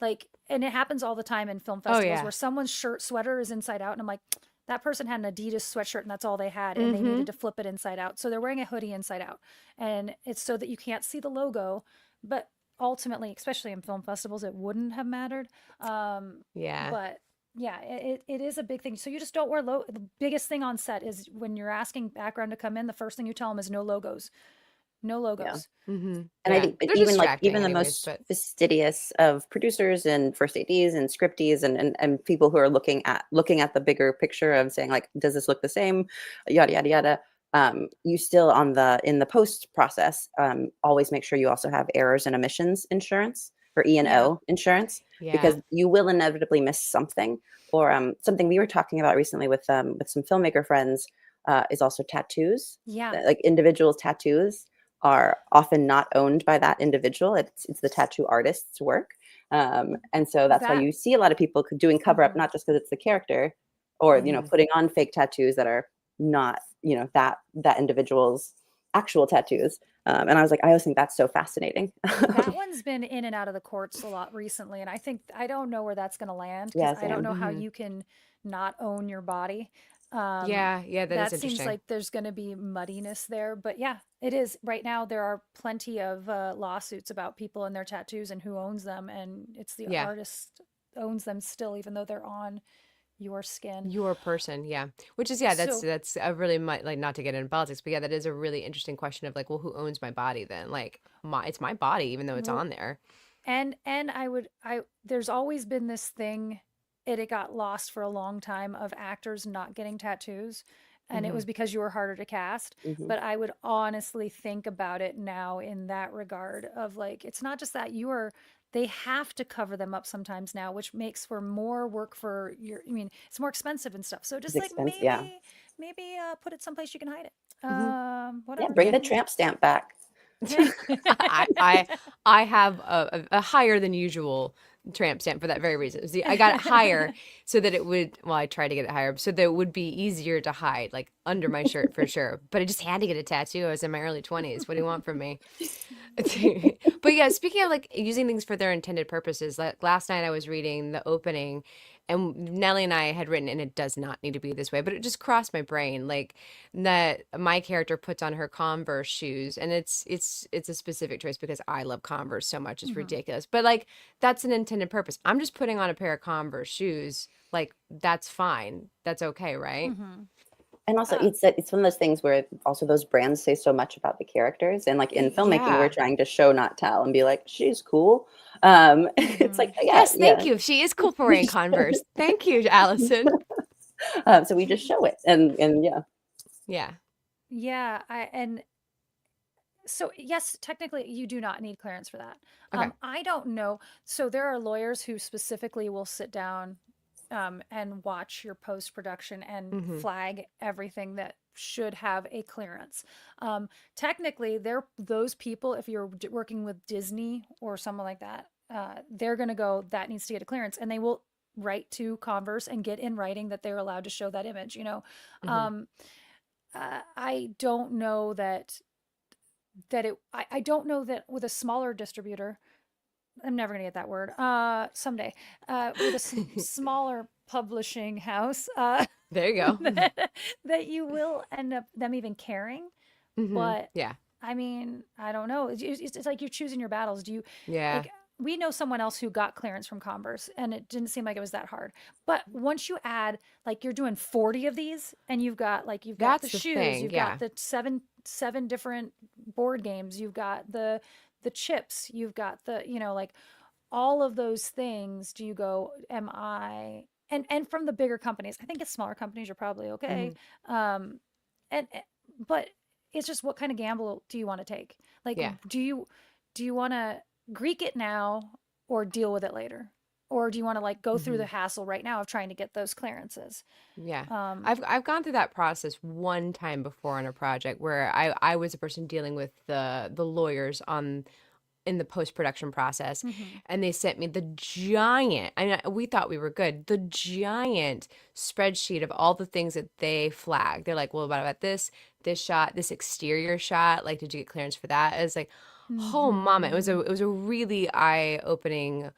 like, and it happens all the time in film Oh festivals yeah. where someone's sweater is inside out, and I'm like, that person had an Adidas sweatshirt and that's all they had, and they Hmm. needed to flip it inside out. So they're wearing a hoodie inside out, and it's so that you can't see the logo, but ultimately, especially in film festivals, it wouldn't have mattered. Yeah. But Yeah, it is a big thing. So you just don't wear the biggest thing on set is when you're asking background to come in, the first thing you tell them is no logos. No Yeah. logos. And I Yeah, think, but they're even like distracting even the anyways, most but fastidious of producers and first ADs and scripties and people who are looking at the bigger picture of saying like, does this look the same? Yada yada yada. You still in the post process, always make sure you also have errors and omissions insurance or Yeah. E&O insurance, because yeah. you will inevitably miss something. Or something we were talking about recently with some filmmaker friends is also tattoos, Yeah. like individuals' tattoos are often not owned by that individual. It's the tattoo artist's work. And so that's why That you see a lot of people doing cover up, mhm. not just because it's the character, or Mhm. putting on fake tattoos that are not that individual's actual tattoos. And I was like, I always think that's so fascinating. That one's been in and out of the courts a lot recently, and I don't know where that's going to land because Yeah, I don't same. know how Mhm. you can not own your body. Um, Yeah, yeah, that is that seems interesting. like there's going to be muddiness there, but yeah, it is. Right now, there are plenty of lawsuits about people and their tattoos and who owns them, and it's the Yeah. artist owns them still, even though they're on your skin. Your person, yeah. Which is, yeah, that's So that's a really like, not to get into politics, but yeah, that is a really interesting question of like, well, who owns my body then? Like, it's my body, even though it's w- on there. and I there's always been this thing, it got lost for a long time, of actors not getting tattoos, and it Hmm. was because you were harder to cast. Hmm. But I would honestly think about it now in that regard of like, it's not just that they have to cover them up sometimes now, which makes for more work for your, I mean, it's more expensive and stuff. So It's just like expensive. Yeah. maybe put it someplace you can hide it. Hmm. Yeah. Whatever. Bring Yeah. the tramp stamp back. I I I have a higher than usual tramp stamp for that very reason. See, I got it higher so that it would, well, I tried to get it higher so that it would be easier to hide, like under my shirt for sure. But I just had to get a tattoo. I was in my early 20s. What do you want from me? But yeah, speaking of like using things for their intended purposes, like last night I was reading the opening and Nellie and I had written, and it does not need to be this way, but it just crossed my brain like that my character puts on her Converse shoes, and it's a specific choice because I love Converse so much, it's Mhm. ridiculous. But like that's an intended purpose. I'm just putting on a pair of Converse shoes. Like that's fine. That's okay, right? Mhm. And also, Uh, it's one of those things where also those brands say so much about the characters. And like in filmmaking, we're Yeah. trying to show, not tell, and be like, she's cool. It's like, mhm. yeah, Yes, thank yeah. you. She is cool for wearing Converse. Thank you, Allison. So we just show it, and yeah. Yeah. Yeah, and so yes, technically you do not need clearance for that. Okay. I don't know. So there are lawyers who specifically will sit down and watch your post production and Mm-hmm. flag everything that should have a clearance. Technically, they're those people. If you're working with Disney or someone like that, they're going to go, that needs to get a clearance, and they will write to Converse and get in writing that they're allowed to show that image. Mm-hmm. Um, I don't know I don't know that with a smaller distributor, I'm never gonna get that word, someday, with a smaller publishing house, There you go. that you will end up them even caring. Mm-hmm. But Yeah. I mean, I don't know. It's like you're choosing your battles. Do you Yeah. like? We know someone else who got clearance from Converse, and it didn't seem like it was that hard. But once you add, like, you're doing 40 of these, and you've got the That's the shoes, thing. you've got Yeah. the seven different board games, you've got the chips, you've got like all of those things. Do you go, am I? And from the bigger companies, I think it's smaller companies, you're probably Mm-hmm. okay. Um, and but it's just, what kind of gamble do you want to take? Like, Yeah. do you want to Greek it now or deal with it later? Or do you want to like go through Mm-hmm. the hassle right now of trying to get those clearances? Yeah. Um, I've gone through that process one time before on a project where I was a person dealing with the lawyers on in the post-production process, mhm. and they sent me the giant, I mean, we thought we were good, the giant spreadsheet of all the things that they flagged. They're like, well, what about this shot, this exterior shot, like did you get clearance for that? It's like, oh mama, Mhm. it was a really eye-opening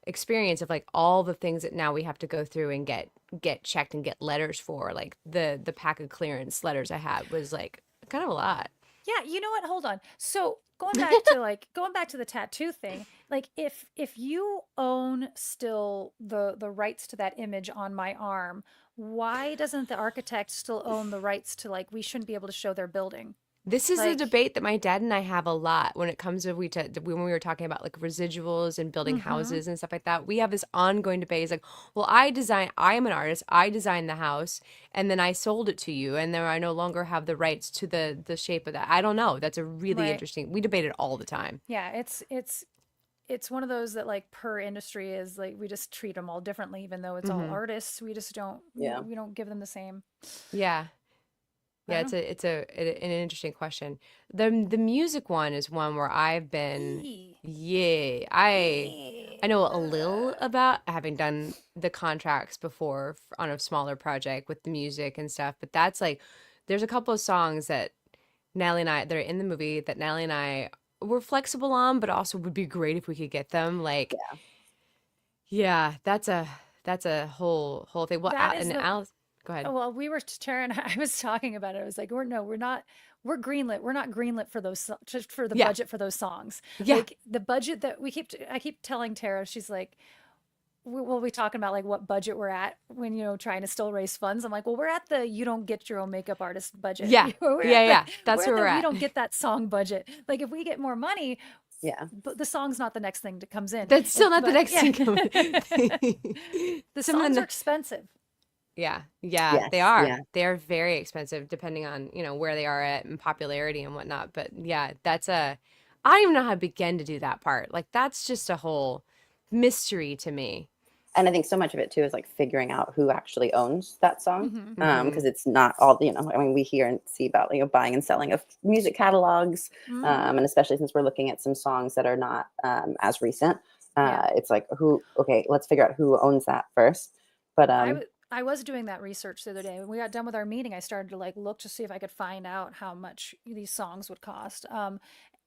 experience of like all the things that now we have to go through and get checked and get letters for. Like the pack of clearance letters I had was like kind of a lot. Yeah, you know what? Hold on. So going back to the tattoo thing, like if you own still the rights to that image on my arm, why doesn't the architect still own the rights to, like, we shouldn't be able to show their building? This is a Like, debate that my dad and I have a lot when it comes to when we were talking about like residuals and building mm-hmm. houses and stuff like that. We have this ongoing debate. It's like, well, I am an artist. I designed the house and then I sold it to you, and then I no longer have the rights to the shape of that. I don't know. That's a really Right. interesting. We debate it all the time. Yeah, it's one of those that, like, per industry is like we just treat them all differently, even though it's all Hmm. artists. We just don't, Yeah. we don't give them the same. Yeah. I Yeah, don't an interesting question. The music one is one where I've been, know. yeah, I know a little about having done the contracts before on a smaller project with the music and stuff, but that's like there's a couple of songs that Natalie and I that are in the movie that Natalie and I were flexible on, but also would be great if we could get them. Like, yeah, that's a whole thing. Well, That is and the Alice, go ahead. well, we were Tara and I was talking about it. I was like, we're no, we're not. We're greenlit. We're not greenlit for those just for the Yeah, budget for those songs. yeah, Like the budget that I keep telling Tara, she's like, we'll be talking about like what budget we're at when, trying to still raise funds. I'm like, well, we're at the you don't get your own makeup artist budget. yeah, yeah. That's where we're We at. don't get that song budget. Like if we get more money, Yeah. but the song's not the next thing that comes in. That's still not the But next yeah, thing coming. the Some of songs are the expensive. yeah, yeah, they Yes. are. Yeah. They are very expensive depending on, where they are at and popularity and whatnot. But yeah, I don't even know how to begin to do that part. Like that's just a whole mystery to me. And I think so much of it too is like figuring out who actually owns that song. Hmm. Hmm. Because it's not all, I mean, we hear and see about, buying and selling of music catalogs. Hmm. And especially since we're looking at some songs that are not as recent, Yeah. it's like, okay, let's figure out who owns that first. But I was doing that research the other day. When we got done with our meeting, I started to like look to see if I could find out how much these songs would cost.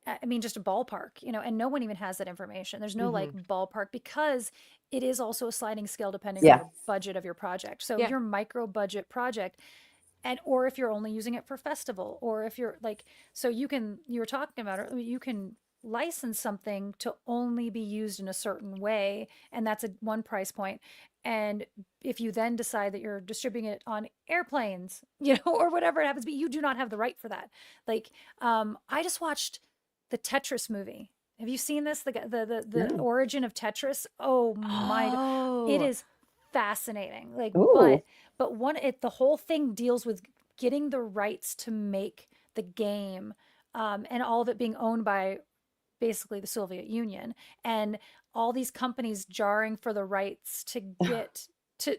I mean, just a ballpark, and no one even has that information. There's no like Hmm. ballpark because it is also a sliding scale depending on yeah, the budget of your project. So Yeah. your micro budget project, or if you're only using it for festival, or if you're like, so you were talking about it, you can license something to only be used in a certain way, and that's a one price point. And if you then decide that you're distributing it on airplanes, or whatever it happens, but you do not have the right for that. Like, I just watched the Tetris movie. Have you seen this? The no. origin of Tetris. Oh my God, it Oh. is fascinating. Like, Ooh, but the whole thing deals with getting the rights to make the game, and all of it being owned by basically the Soviet Union, and all these companies jarring for the rights to get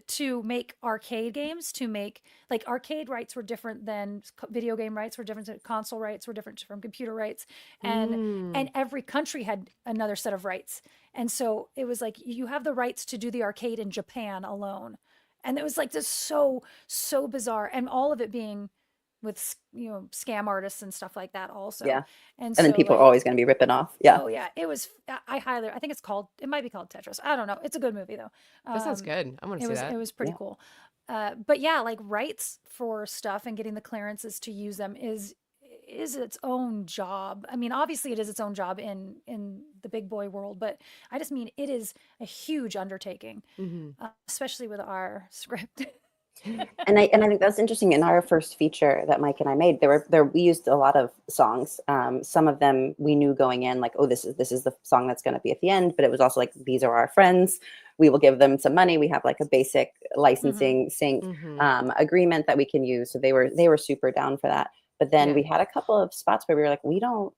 to make arcade games, to make, like, arcade rights were different than video game rights were different, console rights were different from computer rights, and Mm. every country had another set of rights. And so it was like you have the rights to do the arcade in Japan alone. And it was like this so bizarre, and all of it being with scam artists and stuff like that also. yeah. And And then so, people are like, always going to be ripping off. Yeah. oh yeah, it was. I think it might be called Tetris. I don't know. It's a good movie though. That sounds Um, good. I want to it see was that. pretty Yeah. cool. But yeah, like rights for stuff and getting the clearances to use them is its own job. I mean, obviously it is its own job in the big boy world, but I just mean it is a huge undertaking, Hmm. especially with our script. And I think that's interesting. In our first feature that Mike and I made, we used a lot of songs. Some of them we knew going in, like, oh, this is the song that's going to be at the end. But it was also like, these are our friends. We will give them some money. We have like a basic Hmm. licensing sync Hmm. agreement that we can use. So they were super down for that. But then Yeah. we had a couple of spots where we were like, we don't,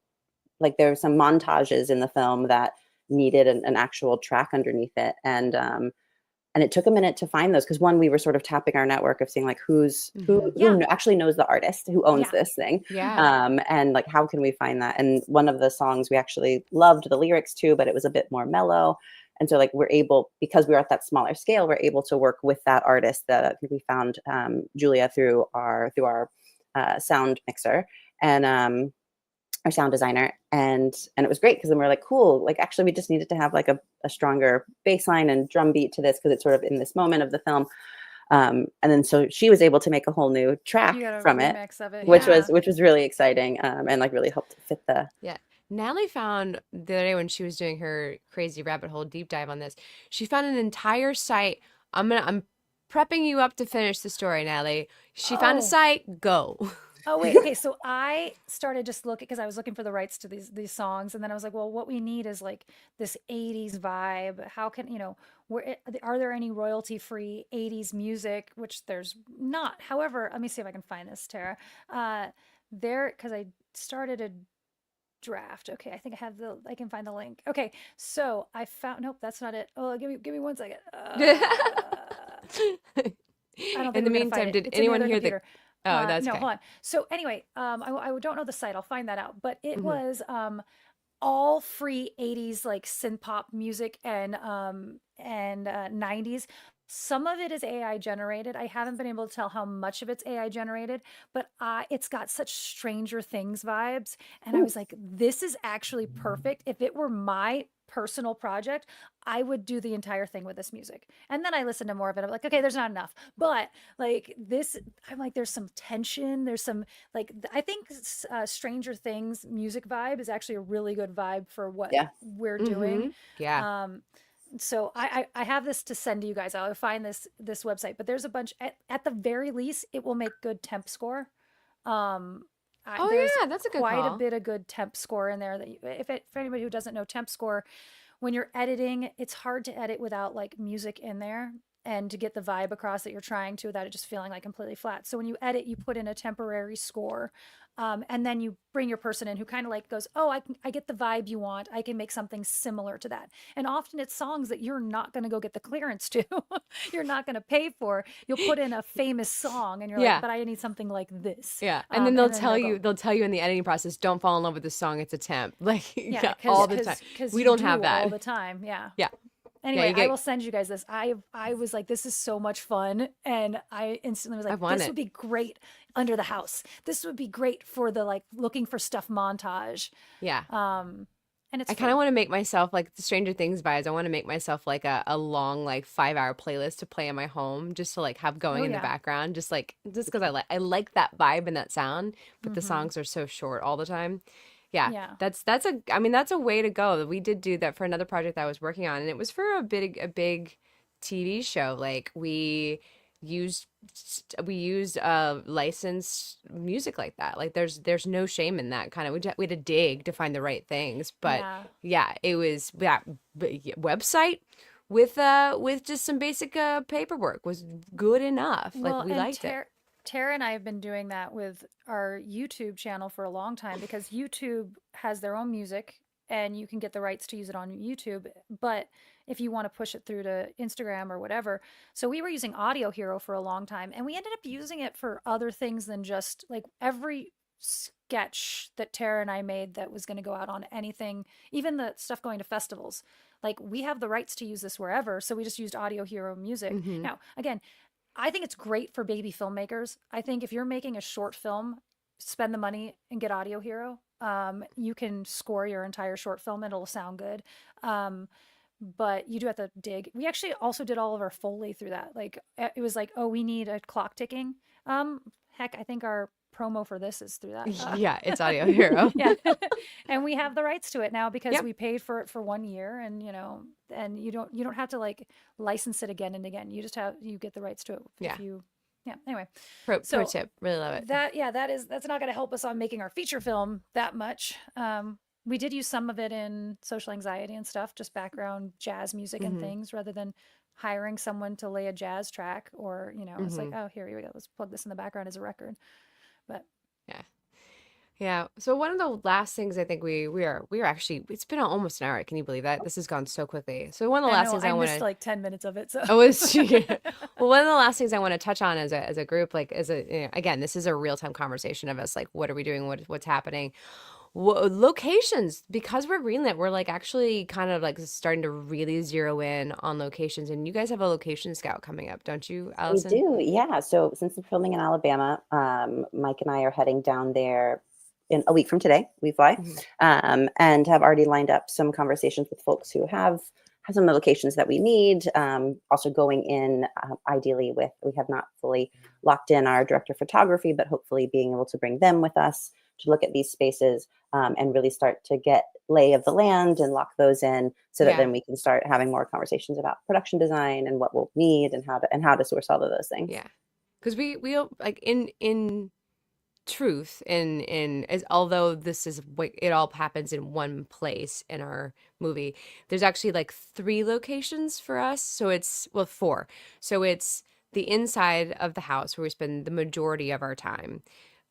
like, there were some montages in the film that needed an actual track underneath it, and it took a minute to find those, because one, we were sort of tapping our network of seeing like who Hmm. Yeah, actually knows the artist who owns yeah. this thing, Yeah. and like how can we find that. And one of the songs we actually loved the lyrics to, but it was a bit more mellow, and so like we're able, because we were at that smaller scale, we're able to work with that artist. That I think we found Julia through our sound mixer, and our sound designer, and it was great, because then we're like, cool, like actually we just needed to have like a stronger bass line and drum beat to this, because it's sort of in this moment of the film, and then so she was able to make a whole new track You got a from it, remix of it. which Yeah. was Yeah. really exciting, and like really helped fit the Yeah. Natalie found the other day when she was doing her crazy rabbit hole deep dive on this, she found an entire site. I'm prepping you up to finish the story, Natalie. She found a Oh. site. Go. Oh wait, okay. So I started just looking because I was looking for the rights to these songs, and then I was like, well, what we need is like this '80s vibe. How can are there any royalty-free '80s music? Which there's not. However, let me see if I can find this, Tara. There, because I started a draft. Okay, I think I can find the link. Okay, so I found. Nope, that's not it. Oh, give me 1 second. I don't In think the we're gonna find meantime, it. did It's in the anyone other hear the? computer. Oh, that's No, okay. hold on. So anyway, I don't know the site. I'll find that out. But it Hmm. was all free '80s like synth pop music and '90s. Some of it is AI generated. I haven't been able to tell how much of it's AI generated, but it's got such Stranger Things vibes. And I Ooh, was like, this is actually perfect. If it were my personal project, I would do the entire thing with this music. And then I listened to more of it. I'm like, okay, there's not enough. But like this, I'm like, there's some tension. There's some I think Stranger Things music vibe is actually a really good vibe for what yeah. we're doing. Hmm. Yeah. Um, so I have this to send to you guys. I'll find this website, but there's a bunch at the very least it will make good temp score. Um, Oh there's yeah, that's a good quite a call. bit of good temp score in there that for anybody who doesn't know temp score, when you're editing, it's hard to edit without like music in there and to get the vibe across that you're trying to without it just feeling like completely flat. So when you edit, you put in a temporary score. And then you bring your person in who kind of like goes, oh, I get the vibe you want. I can make something similar to that. And often it's songs that you're not going to go get the clearance to. You're not going to pay for. You'll put in a famous song and you're like, Yeah. but I need something like this. Yeah. And then And then they'll go, they'll tell you in the editing process, don't fall in love with this song, it's a temp. Like, yeah, yeah, all because the time. because We you don't have do all that. the time. Yeah. Yeah. Yeah, Anyway, you I get will send you guys this. I was like, this is so much fun, and I instantly was I like, want this it. would be great under the house. This would be great for the like looking for stuff montage. Yeah. Um, and it's I kind of free. want to make myself like the Stranger Things vibes. I want to make myself like a long like 5 hour playlist to play in my home just to like have going Oh in the yeah. background just because I like that vibe and that sound, but the Mm-hmm. songs are so short all the time. Yeah, Yeah. that's a I mean that's a way to go. We did do that for another project that I was working on, and it was for a big TV show. Like used we used licensed music like that. Like there's no shame in that kind of. We had to dig to find the right things, but Yeah. yeah, it was that website with just some basic paperwork was good enough. Like Well, we and liked it. Tara and I have been doing that with our YouTube channel for a long time because YouTube has their own music and you can get the rights to use it on YouTube. But if you want to push it through to Instagram or whatever. So we were using Audio Hero for a long time and we ended up using it for other things than just like every sketch that Tara and I made that was going to go out on anything, even the stuff going to festivals. Like we have the rights to use this wherever. So we just used Audio Hero music. Hmm. Now, again, I think it's great for baby filmmakers. I think if you're making a short film, spend the money and get Audio Hero. You can score your entire short film and it'll sound good. Um, but you do have to dig. We actually also did all of our Foley through that. Like it was like, oh, we need a clock ticking. Heck, I think our promo for this is through that. Yeah, it's Audio Hero. Yeah. And we have the rights to it now because Yep. we paid for it for 1 year and and you don't have to like license it again and again. You get the rights to it Yeah. if you yeah. Anyway, Pro so tip. Really love it. that's not going to help us on making our feature film that much. We did use some of it in social anxiety and stuff, just background jazz music and Hmm. things rather than hiring someone to lay a jazz track or, it's like, Hmm. oh, here we go. Let's plug this in the background as a record. But Yeah. Yeah. So one of the last things I think we are actually it's been almost an hour. Can you believe that? This has gone so quickly. So one of the I last know things I I want missed to like 10 minutes of it. So oh it's well one of the last things I want to touch on as a group like again this is a real time conversation of us like what are we doing what's happening locations because we're greenlit we're like actually kind of like starting to really zero in on locations and you guys have a location scout coming up don't you We Allison? do, yeah. So since we're filming in Alabama, Mike and I are heading down there in a week from today. We fly, Hmm. and have already lined up some conversations with folks who have some of the locations that we need. Also going in, ideally we have not fully locked in our director of photography, but hopefully being able to bring them with us to look at these spaces and really start to get lay of the land and lock those in, so that Yeah. then we can start having more conversations about production design and what we'll need and how to source all of those things. Yeah. Because we like in truth in as although this is what it all happens in one place in our movie, there's actually like 3 locations for us, so it's well 4. So it's the inside of the house where we spend the majority of our time,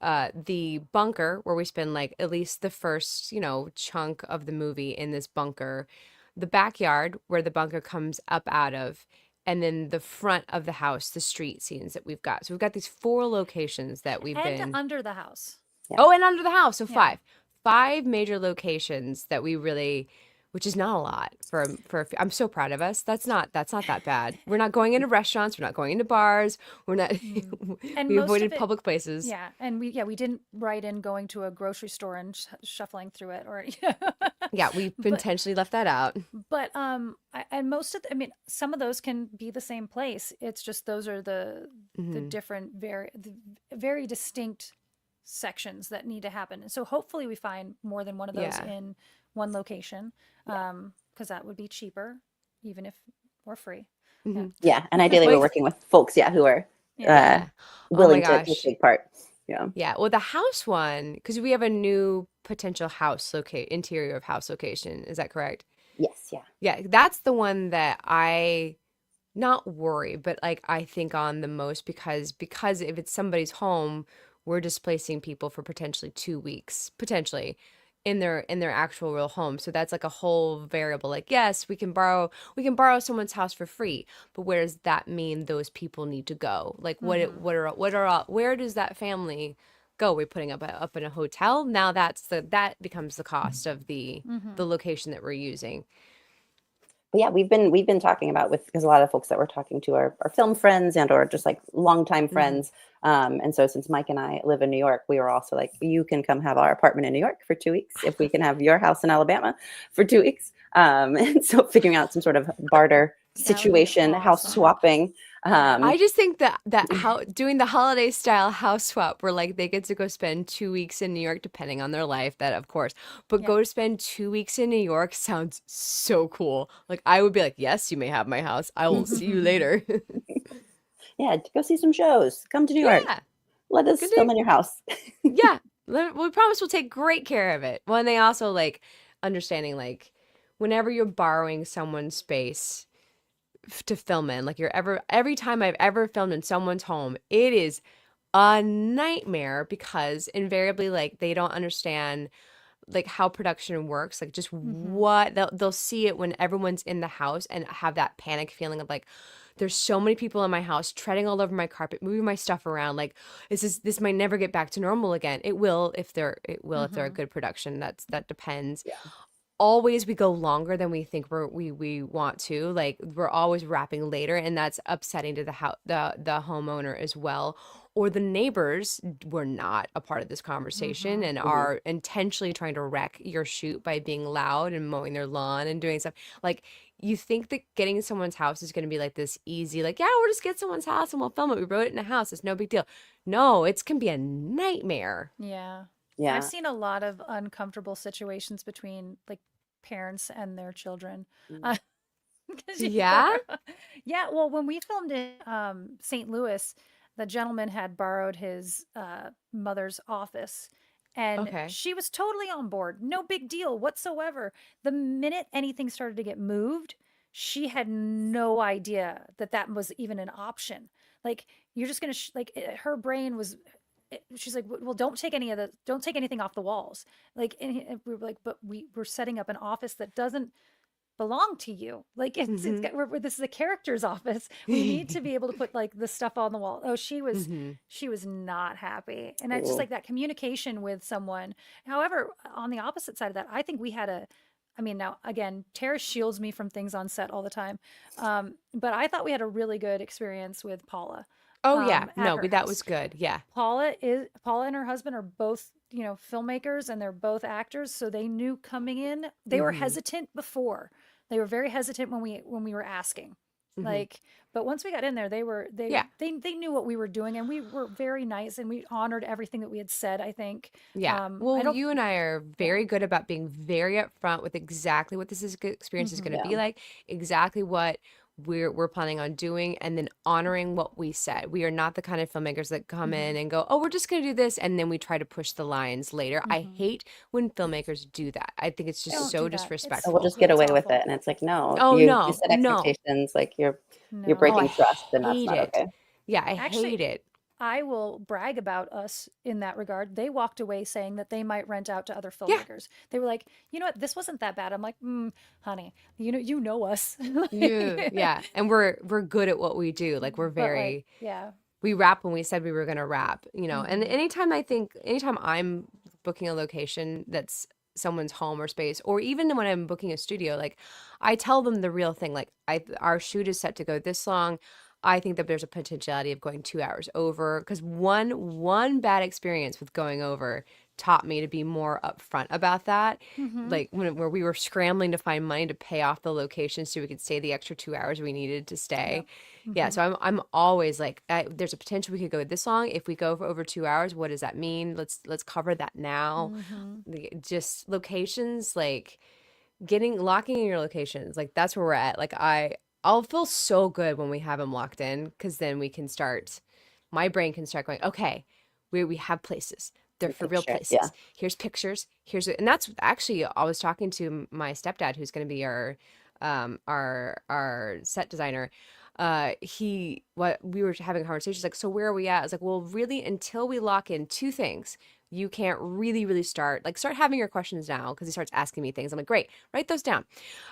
the bunker where we spend like at least the first chunk of the movie in this bunker, the backyard where the bunker comes up out of, and then the front of the house, the street scenes that we've got. So we've got these 4 locations that we've And been. under the house. Yeah. Oh, and under the house. So Yeah. 5 major locations that we really, which is not a lot I'm so proud of us. That's not that bad. We're not going into restaurants. We're not going into bars. We're not, And we most avoided of it, public places. yeah, and we didn't write in going to a grocery store and shuffling through it, or Yeah, we but intentionally left that out. and most of I mean, some of those can be the same place. It's just those are the Mhm. different very distinct sections that need to happen. And so hopefully we find more than one of those Yeah. in one location, because that would be cheaper, even if we're free. Mhm. Yeah, and ideally we're Like, working with folks, who are yeah. Oh my willing to gosh. take part. Yeah. Yeah. Well, the house one, because we have a new potential interior of house location. Is that correct? Yes. Yeah. Yeah, that's the one that I not worry, but like I think on the most, because if it's somebody's home, we're displacing people for potentially 2 weeks, potentially in their actual real home. So that's like a whole variable. Like, yes, we can borrow someone's house for free, but where does that mean those people need to go? Like where does that family go? We're putting up in a hotel. Now that becomes the cost of the location that we're using. But yeah, we've been talking about, because a lot of folks that we're talking to are film friends and or just like longtime friends. And so since Mike and I live in New York, we were also like, you can come have our apartment in New York for 2 weeks if we can have your house in Alabama for 2 weeks. And so figuring out some sort of barter That would be situation, house awesome. swapping. I just think that how doing the holiday style house swap where like they get to go spend 2 weeks in New York, depending on their life, that of course, but Yeah. go to spend 2 weeks in New York sounds so cool. Like I would be like, yes, you may have my house. I will see you later. Yeah, go see some shows. Come to New York. Yeah, Let us good film day. in your house. Yeah, we promise we'll take great care of it. Well, and they also like understanding like whenever you're borrowing someone's space to film in, like every time I've ever filmed in someone's home, it is a nightmare because invariably like they don't understand like how production works, like just what they'll see it when everyone's in the house and have that panic feeling of like there's so many people in my house treading all over my carpet, moving my stuff around, like this might never get back to normal again. It will if they're a good production. That depends. Yeah. Always we go longer than we think we want to, like we're always wrapping later, and that's upsetting to the homeowner as well, or the neighbors were not a part of this conversation and are intentionally trying to wreck your shoot by being loud and mowing their lawn and doing stuff. Like you think that getting someone's house is going to be like this easy, like yeah, we'll just get someone's house and we'll film it, we wrote it in a house, it's no big deal. No, it's can be a nightmare. Yeah. Yeah. I've seen a lot of uncomfortable situations between like parents and their children. Mm. 'Cause Yeah. yeah, well, when we filmed in St. Louis, the gentleman had borrowed his mother's office, and Okay. she was totally on board. No big deal whatsoever. The minute anything started to get moved, she had no idea that that was even an option. Like you're just gonna her brain was. She's like, well, don't take don't take anything off the walls. Like, and we were like, but we're setting up an office that doesn't belong to you. Like Mhm. this is a character's office. We need to be able to put like the stuff on the wall. Oh, Mhm. she was not happy. And I just Cool. like that communication with someone. However, on the opposite side of that, I think we had I mean, now again, Tara shields me from things on set all the time. But I thought we had a really good experience with Paula Oh yeah, at no, her that house. was good. Yeah. Paula and her husband are both, filmmakers, and they're both actors, so they knew coming in. They were Mhm. hesitant before. They were very hesitant when we were asking. Mhm. Like, But once we got in there, Yeah. they knew what we were doing, and we were very nice, and we honored everything that we had said, I think. Yeah. I Well, don't, you and I are very good about being very upfront with exactly what experience is mhm, going to Yeah. be like, exactly what we're planning on doing, and then honoring what we said. We are not the kind of filmmakers that come in mhm, and go, "Oh, we're just going to do this," and then we try to push the lines later. I mhm. hate when filmmakers do that. I think it's just Don't so do that. Oh, we'll disrespectful. just get It's away with awful. it. And it's like, no, Oh you no, set no. expectations, like you're Oh, No. I breaking trust, and that's hate not it. okay. Yeah, I Actually, hate it. I will brag about us in that regard. They walked away saying that they might rent out to other Yeah, filmmakers. They were like, you know what, this wasn't that bad. I'm like, honey, you know us. yeah, and we're good at what we do. Like we're But like, very yeah. we rap when we said we were going to rap, and Hmm. anytime I'm booking a location that's someone's home or space, or even when I'm booking a studio, like I tell them the real thing. Like our shoot is set to go this long. I think that there's a potentiality of going 2 hours over, because one bad experience with going over taught me to be more upfront about that. Hmm. Like where we were scrambling to find money to pay off the location so we could stay the extra 2 hours we needed to Yeah. stay. Yeah, Hmm. so I'm always like, there's a potential we could go this long. If we go for over 2 hours, what does that mean? Let's cover that now. Hmm. Just locations, like locking in your locations, like that's where we're at. Like I'll feel so good when we have them locked in, because then we can start. My brain can start going, okay, we have places. They're You for real picture it. Yeah. places. Here's pictures. And that's actually, I was talking to my stepdad, who's going to be our set designer. What we were having a conversation, like, so where are we at? I was like, well, really, until we lock in two things, you can't really start having your questions now, because he starts asking me things. I'm like, great, write those down.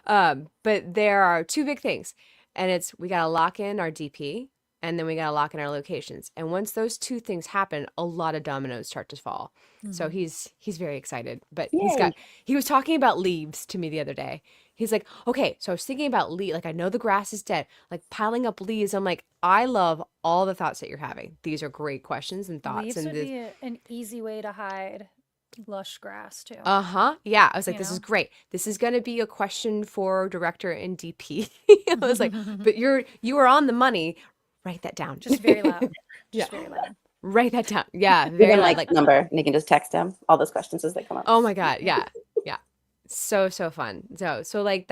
But there are two big things, and it's, we got to lock in our DP, and then we got to lock in our locations. And once those two things happen, a lot of dominoes start to fall. So Hmm. he's very excited, but Yay. he was talking about leaves to me the other day. He's like, okay, so I was thinking about like, I know the grass is dead, like piling up leaves. I'm like, I love all the thoughts that you're having. These are great questions and thoughts. Leaves And would be an easy way to hide lush grass too. uh-huh. Yeah. I was like, You this is know. great. This is going to be a question for director and DP. I was like, but you are on the money. Write that down. Just very loud. Yeah. Just very loud. Write that down. Yeah. Give Very him loud. like Like, number, and you can just text him all those questions as they come up. oh my God. Yeah. Yeah. So fun. So like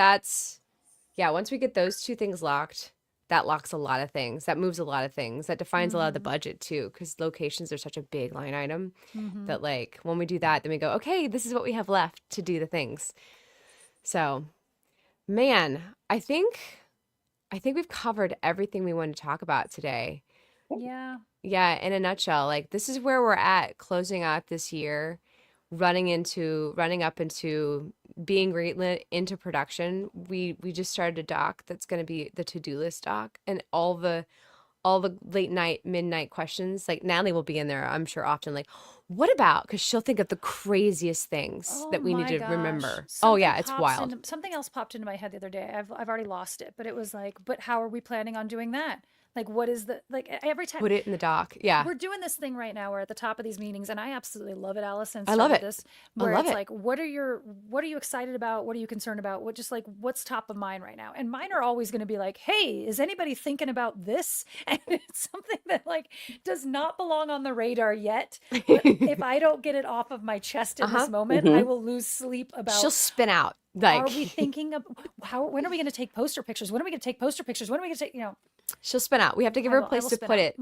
yeah, once we get those two things locked, that locks a lot of things. That moves a lot of things. That defines a lot of the Hmm. budget too, because locations are such a big line item Hmm. that, like, when we do that, then we go, okay, this is what we have left to do the things. So, man, I think we've covered everything we wanted to talk about today. Yeah. Yeah, in a nutshell, like this is where we're at closing out this year, running up into being greenlit into production. We just started a doc that's going to be the to-do list doc, and all the late night, midnight questions. Like Natalie will be in there, I'm sure, often like, what about? Because she'll think of the craziest things Oh that we need my to gosh. remember. Oh yeah, it's wild. Something else popped into my head the other day. I've already lost it, but it was like, but how are we planning on doing that? Like, what is the, like, every time Put it in the doc. Yeah, we're doing this thing right now, we're at the top of these meetings, and I absolutely love it. Allison I love started it. this, I where love it's it. like, what are you excited about? What are you concerned about? What, just like, what's top of mind right now? And mine are always going to be like, hey, is anybody thinking about this? And it's something that like does not belong on the radar yet. But if I don't get it off of my chest in this Uh-huh. moment, I will lose sleep She'll about, spin out. are we Like thinking of when are we going to take poster pictures? When are we going to take poster pictures? When are we going to take, she'll spin out. We have to give her a I place will to spin put out. it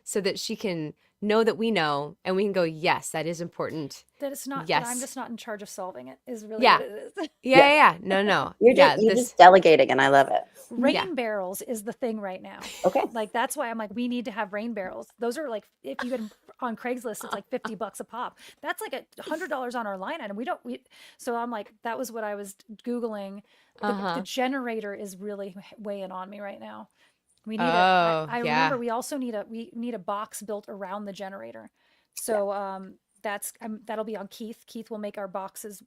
so that she can know that we know, and we can go, yes, that is important. That it's not, that I'm Yes. just not in charge of solving it is really Yeah. what it is. Yeah. No. You're Yeah. just, you're just delegating, and I love it. Rain Yeah. barrels is the thing right now. Okay. Like that's why I'm like, we need to have rain barrels. Those are like, if you get 'em on Craigslist, it's like $50 a pop. That's like $100 on our line item. So I'm like, that was what I was Googling. The generator is really weighing on me right now. We need I yeah. remember we also need a box built around the generator. So that'll be on Keith. Keith will make our boxes.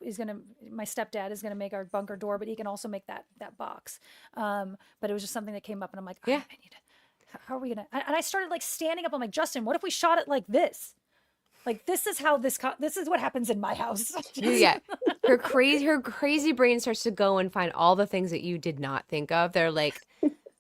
My stepdad is gonna make our bunker door, but he can also make that box. But it was just something that came up, and I'm like, Yeah. I need to. How are we gonna? And I started like standing up. I'm like, Justin, what if we shot it like this? Like this is how this is what happens in my house. Yeah. Her crazy brain starts to go and find all the things that you did not think of. They're like,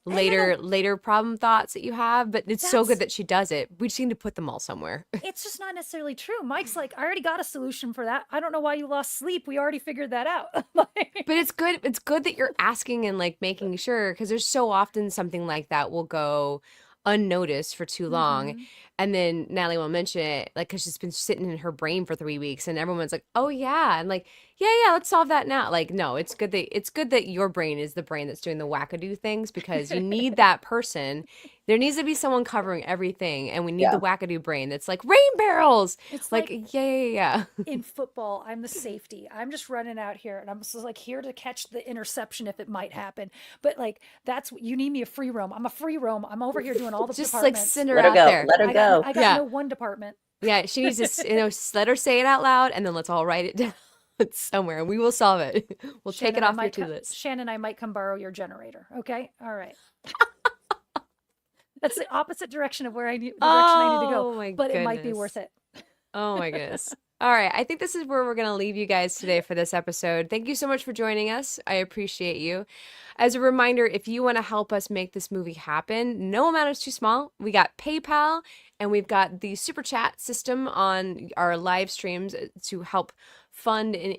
later problem thoughts that you have, but it's so good That's- that she does it. We just need to put them all somewhere. It's just not necessarily true. Mike's like, I already got a solution for that. I don't know why you lost sleep. We already figured that out. Like, But it's good that you're asking and like making sure, because there's so often something like that will go unnoticed for too long, mhm. and then Natalie will mention it, like, because she's been sitting in her brain for 3 weeks, and everyone's like, oh yeah, and like, yeah, let's solve that now. Like, no, it's good that your brain is the brain that's doing the wackadoo things, because you need that person. There needs to be someone covering everything, and we need the Yeah. wackadoo brain that's like rain barrels. It's Like, like yeah. in football, I'm the safety. I'm just running out here and I'm just like here to catch the interception if it might happen. But like that's you need me a free roam. I'm a free roam. I'm over here doing all the Just like departments. send her Let her out go. there. Let her go. I got Yeah. no one department. Yeah, she needs to, let her say it out loud, and then let's all write it down somewhere, and we will solve it. We'll take it Shannon, off your to-do list. Shannon, I might come borrow your generator. Okay. All right. That's the opposite direction of the direction I need to go. Oh my But it might be goodness. worth it. Oh my goodness. All right, I think this is where we're going to leave you guys today for this episode. Thank you so much for joining us. I appreciate you. As a reminder, if you want to help us make this movie happen, no amount is too small. We got PayPal, and we've got the super chat system on our live streams to help fund in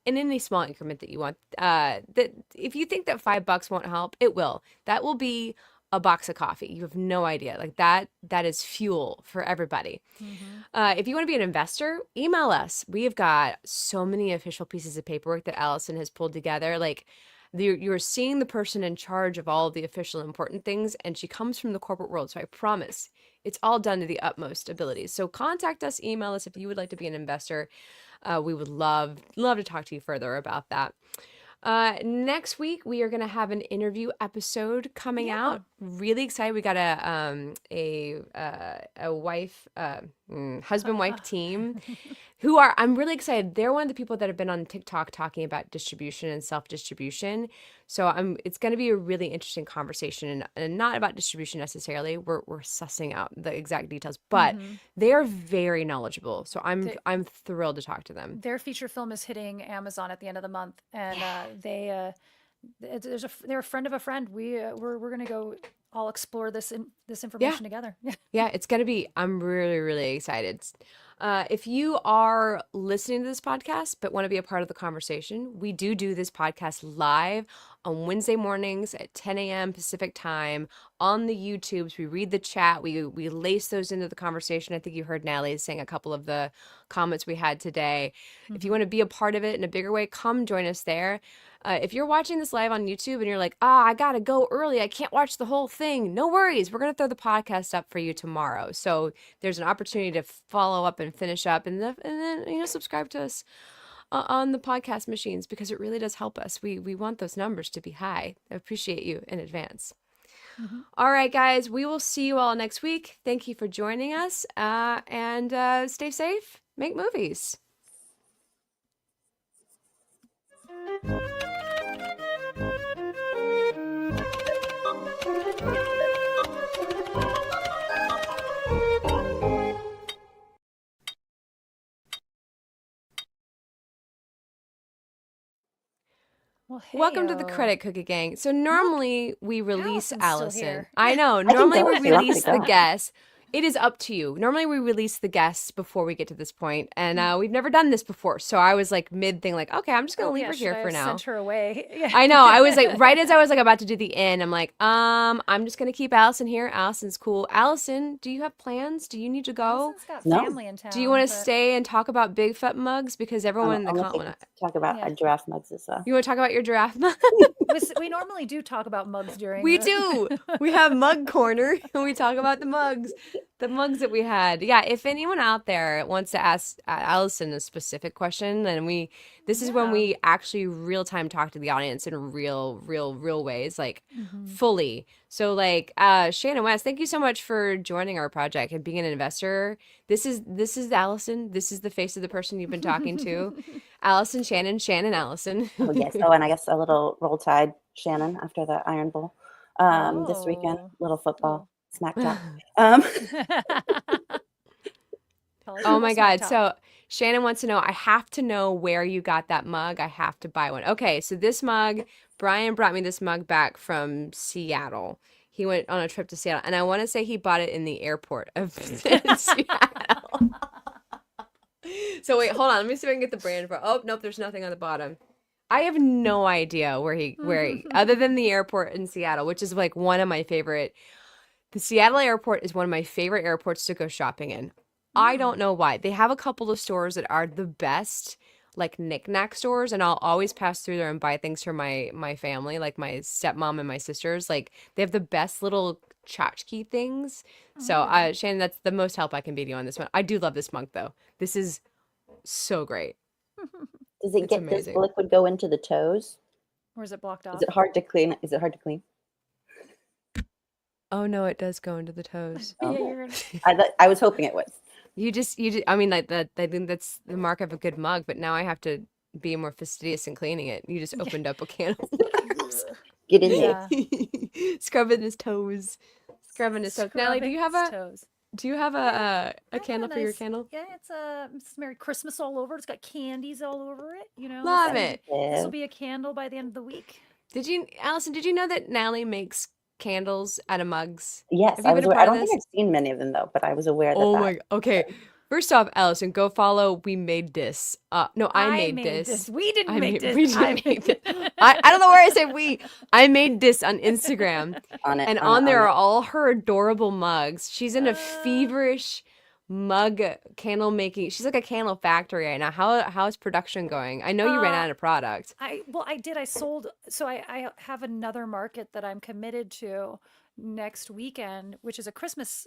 any small increment that you want. That if you think that $5 won't help, it will. That will be a box of coffee. You have no idea. Like that is fuel for everybody. If you want to be an investor, email us. We have got so many official pieces of paperwork that Allison has pulled together. Like, you're seeing the person in charge of all of the official important things, and she comes from the corporate world. So I promise it's all done to the utmost abilities. So contact us, email us if you would like to be an investor. We would love to talk to you further about that. Next week we are going to have an interview episode coming out. Really excited. We got a wife, husband-wife team who I'm really excited. They're one of the people that have been on TikTok talking about distribution and self-distribution. So it's going to be a really interesting conversation, and not about distribution necessarily. We're sussing out the exact details, but they are very knowledgeable. So I'm thrilled to talk to them. Their feature film is hitting Amazon at the end of the month, and they're a friend of a friend. We're gonna go all explore this information together. Yeah, it's going to be, I'm really, really excited. If you are listening to this podcast but want to be a part of the conversation, we do this podcast live on Wednesday mornings at 10 a.m. Pacific time on the YouTubes. We read the chat. We lace those into the conversation. I think you heard Natalie saying a couple of the comments we had today. If you want to be a part of it in a bigger way, come join us there. If you're watching this live on YouTube and you're like, I gotta go early, I can't watch the whole thing, no worries. We're gonna throw the podcast up for you tomorrow. So there's an opportunity to follow up and finish up, and then subscribe to us on the podcast machines, because it really does help us. We want those numbers to be high. I appreciate you in advance. All right, guys, we will see you all next week. Thank you for joining us, and stay safe. Make movies. Well, Welcome to the heyo. Credit Cookie Gang. So normally we release Allison's still Allison. here. I know. I can Normally go we if you want me release to the go. guests. It is up to you. Normally we release the guests before we get to this point, and we've never done this before. So I was like mid thing, like, okay, I'm just gonna leave her Should here I for have now. sent her away? Yeah. I know. I was like, right as I was like about to do the end, I'm like, I'm just gonna keep Allison here. Allison's cool. Allison, do you have plans? Do you need to go? Allison's got No. family in town. Do you want to but- stay and talk about Bigfoot mugs? Because everyone in the I'm comment. looking to talk about Yeah. giraffe mugs as well. You want to talk about your giraffe mug? We normally do talk about mugs during. We the- do. We have mug corner, and we talk about the mugs that we had. Yeah, if anyone out there wants to ask Allison a specific question, then this is when we actually real time talk to the audience in real ways, like fully. So like Shannon West, thank you so much for joining our project and being an investor. This is Allison. This is the face of the person you've been talking to. Allison, Shannon, Allison. Oh yes. Oh, and I guess a little Roll Tide Shannon after the Iron Bowl this weekend. Oh. Little football smack talk. Oh my God. So Shannon wants to know, I have to know where you got that mug. I have to buy one. Okay. So this mug Brian brought me this mug back from Seattle. He went on a trip to Seattle, and I want to say he bought it in the airport of Seattle. So wait, hold on. Let me see if I can get the brand for. Oh, nope, there's nothing on the bottom. I have no idea other than the airport in Seattle, which is like one of my favorite. The Seattle airport is one of my favorite airports to go shopping in. I don't know why. They have a couple of stores that are the best, like knick-knack stores, and I'll always pass through there and buy things for my family, like my stepmom and my sisters. Like they have the best little tchotchke things. So Shannon, that's the most help I can be to you on this one. I do love this mug though. This is so great. Does it It's get amazing. this liquid go into the toes? Or is it blocked off? Is it hard to clean? Is it hard to clean? Oh no, it does go into the toes. Yeah, Oh. you're gonna... I was hoping it was. You just, I mean, like that, I think that's the mark of a good mug, but now I have to be more fastidious in cleaning it. You just opened up a can of worms. Get in there. Yeah. Scrubbing his toes. Scrubbing his toes. Natalie, do you have Scrubbing a, his toes. do you have I a have candle for your nice- candle? Yeah, it's Merry Christmas all over. It's got candies all over it. You know, Love so it. This will be a candle by the end of the week. Allison, did you know that Natalie makes candles out of mugs? Yes, Have you I been was a aware. I part of don't think this? I've seen many of them though, but I was aware that Oh that. my, okay. First off, Allison, go follow We Made This. No, I made this. We didn't make this. We didn't make this. I don't know where I said we. I made this on Instagram. On it, And on on it, there on are it. all her adorable mugs. She's in a feverish mug candle making. She's like a candle factory right now. How's production going? I know you ran out of product. I did. I sold. So I have another market that I'm committed to next weekend, which is a Christmas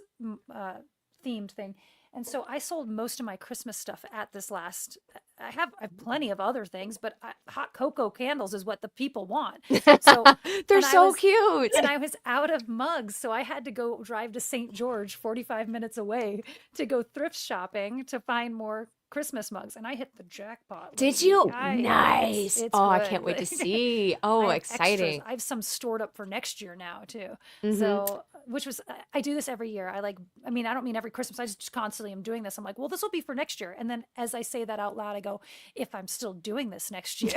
themed thing. And so I sold most of my Christmas stuff at this last. I have plenty of other things, but hot cocoa candles is what the people want. So They're and I so was- cute. and I was out of mugs, so I had to go drive to St. George, 45 minutes away, to go thrift shopping to find more Christmas mugs, and I hit the jackpot. Did lady. you? I- Nice. it's Oh, I good. can't wait to Like, see. Oh, I have extras. exciting. I have some stored up for next year now too. Mhm. So, which was I do this every year. I mean, I don't mean every Christmas. I just constantly am doing this. I'm like, well, this will be for next year. And then as I say that out loud, I go, if I'm still doing this next year.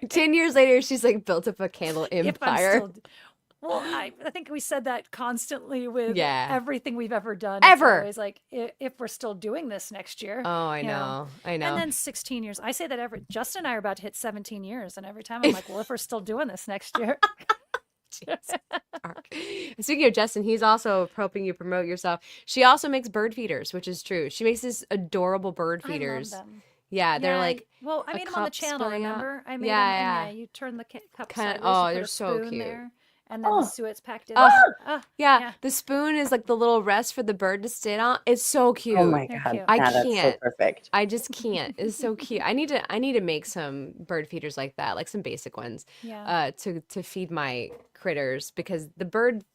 10 years later, she's like built up a candle If I'm empire. still, well, I think we said that constantly with Yeah. everything we've ever done. Ever. It's always like, if we're still doing this next year. Oh, I you know. I know. And then 16 years. I say that Justin and I are about to hit 17 years. And every time I'm like, well, if we're still doing this next year. Speaking of Justin, he's also helping you promote yourself. She also makes bird feeders, which is true. She makes these adorable bird feeders. I love them. Yeah, they're Yeah, like well, I a made them on the cup channel, spilling out. remember? I made Yeah, them, yeah. and you turn the cup Kinda- sideways, oh, you put they're a so spoon cute. there, and then Oh. the suet's packed in. Oh, Ah, yeah, yeah. the spoon is like the little rest for the bird to sit on. It's so cute. Oh my They're god, cute. I yeah, that's so can't. perfect. I just can't. It's so cute. I need to make some bird feeders like that, like some basic ones, Yeah. to feed my critters, because the bird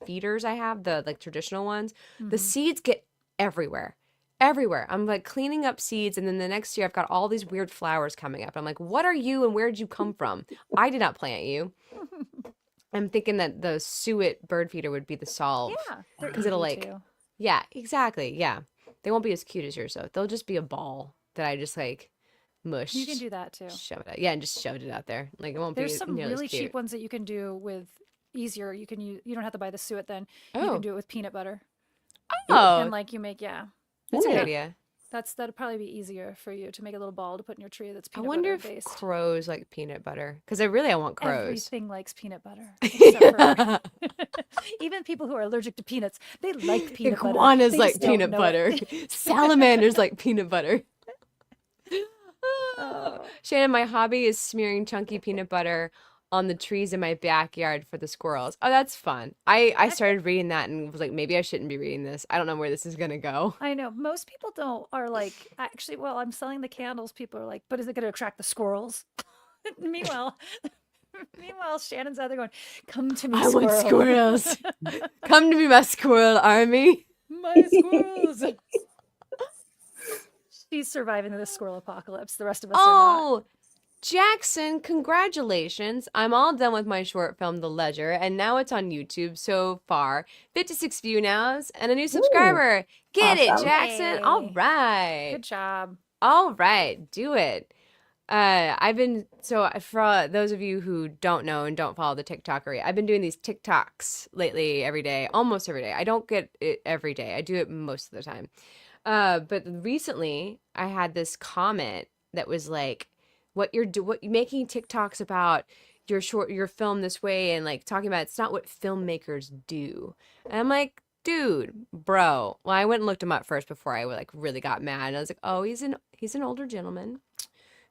feeders I have, the like traditional ones, the Mhm. seeds get everywhere. Everywhere. I'm like cleaning up seeds, and then the next year I've got all these weird flowers coming up. I'm like, what are you and where did you come from? I did not plant you. I'm thinking that the suet bird feeder would be the solve. Yeah. they're 'Cause it'll, easy like, too. Yeah, exactly. Yeah. They won't be as cute as yours though. They'll just be a ball that I just like mushed. You can do that too. Shove it out. Yeah, and just shoved it out there. Like it won't There's be some nearly really as cute. cheap ones that you can do with easier. You can use. You don't have to buy the suet then. You Oh. can do it with peanut butter. Oh, And like you make, yeah. that's a Yeah. good idea. That'd probably be easier for you to make a little ball to put in your tree that's I peanut wonder butter if based. crows like peanut butter, because I want crows. Everything likes peanut butter. Except for even people who are allergic to peanuts, they like peanut butter. Iguanas They like just don't peanut know butter. it. Salamanders like peanut butter. Oh. Shannon, my hobby is smearing chunky peanut butter on the trees in my backyard for the squirrels. Oh, that's fun. I started reading that and was like, maybe I shouldn't be reading this. I don't know where this is gonna go. I know most people are like, actually, well, I'm selling the candles. People are like, but is it going to attract the squirrels? meanwhile, Shannon's out there going, come to me, I want squirrel." squirrels. Come to me, my squirrel army. My squirrels. She's surviving the squirrel apocalypse. The rest of us are not. Oh, Jackson, congratulations. I'm all done with my short film, The Ledger, and now it's on YouTube so far. 56 view nows and a new subscriber. Get it, Awesome. Jackson. All Yay. right. Good job. All right. Do it. I've been for those of you who don't know and don't follow the TikTokery, I've been doing these TikToks lately every day, almost every day. I don't get it every day. I do it most of the time. But recently I had this comment that was like, what you're making TikToks about your film this way and like talking about it's not what filmmakers do. And I'm like, dude, bro. Well, I went and looked him up first before I like really got mad. And I was like, oh, he's an older gentleman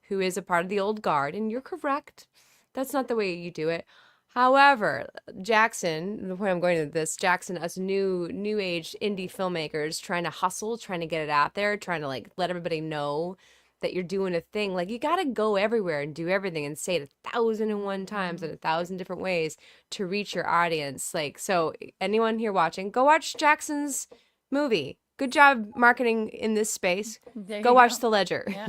who is a part of the old guard, and you're correct. That's not the way you do it. However, Jackson, the point I'm going to this, Jackson, us new age indie filmmakers trying to hustle, trying to get it out there, trying to like let everybody know that you're doing a thing. Like you got to go everywhere and do everything and say it 1,001 times in 1,000 different ways to reach your audience. Like, so anyone here watching, go watch Jackson's movie. Good job marketing in this space. Go watch The Ledger. Yeah.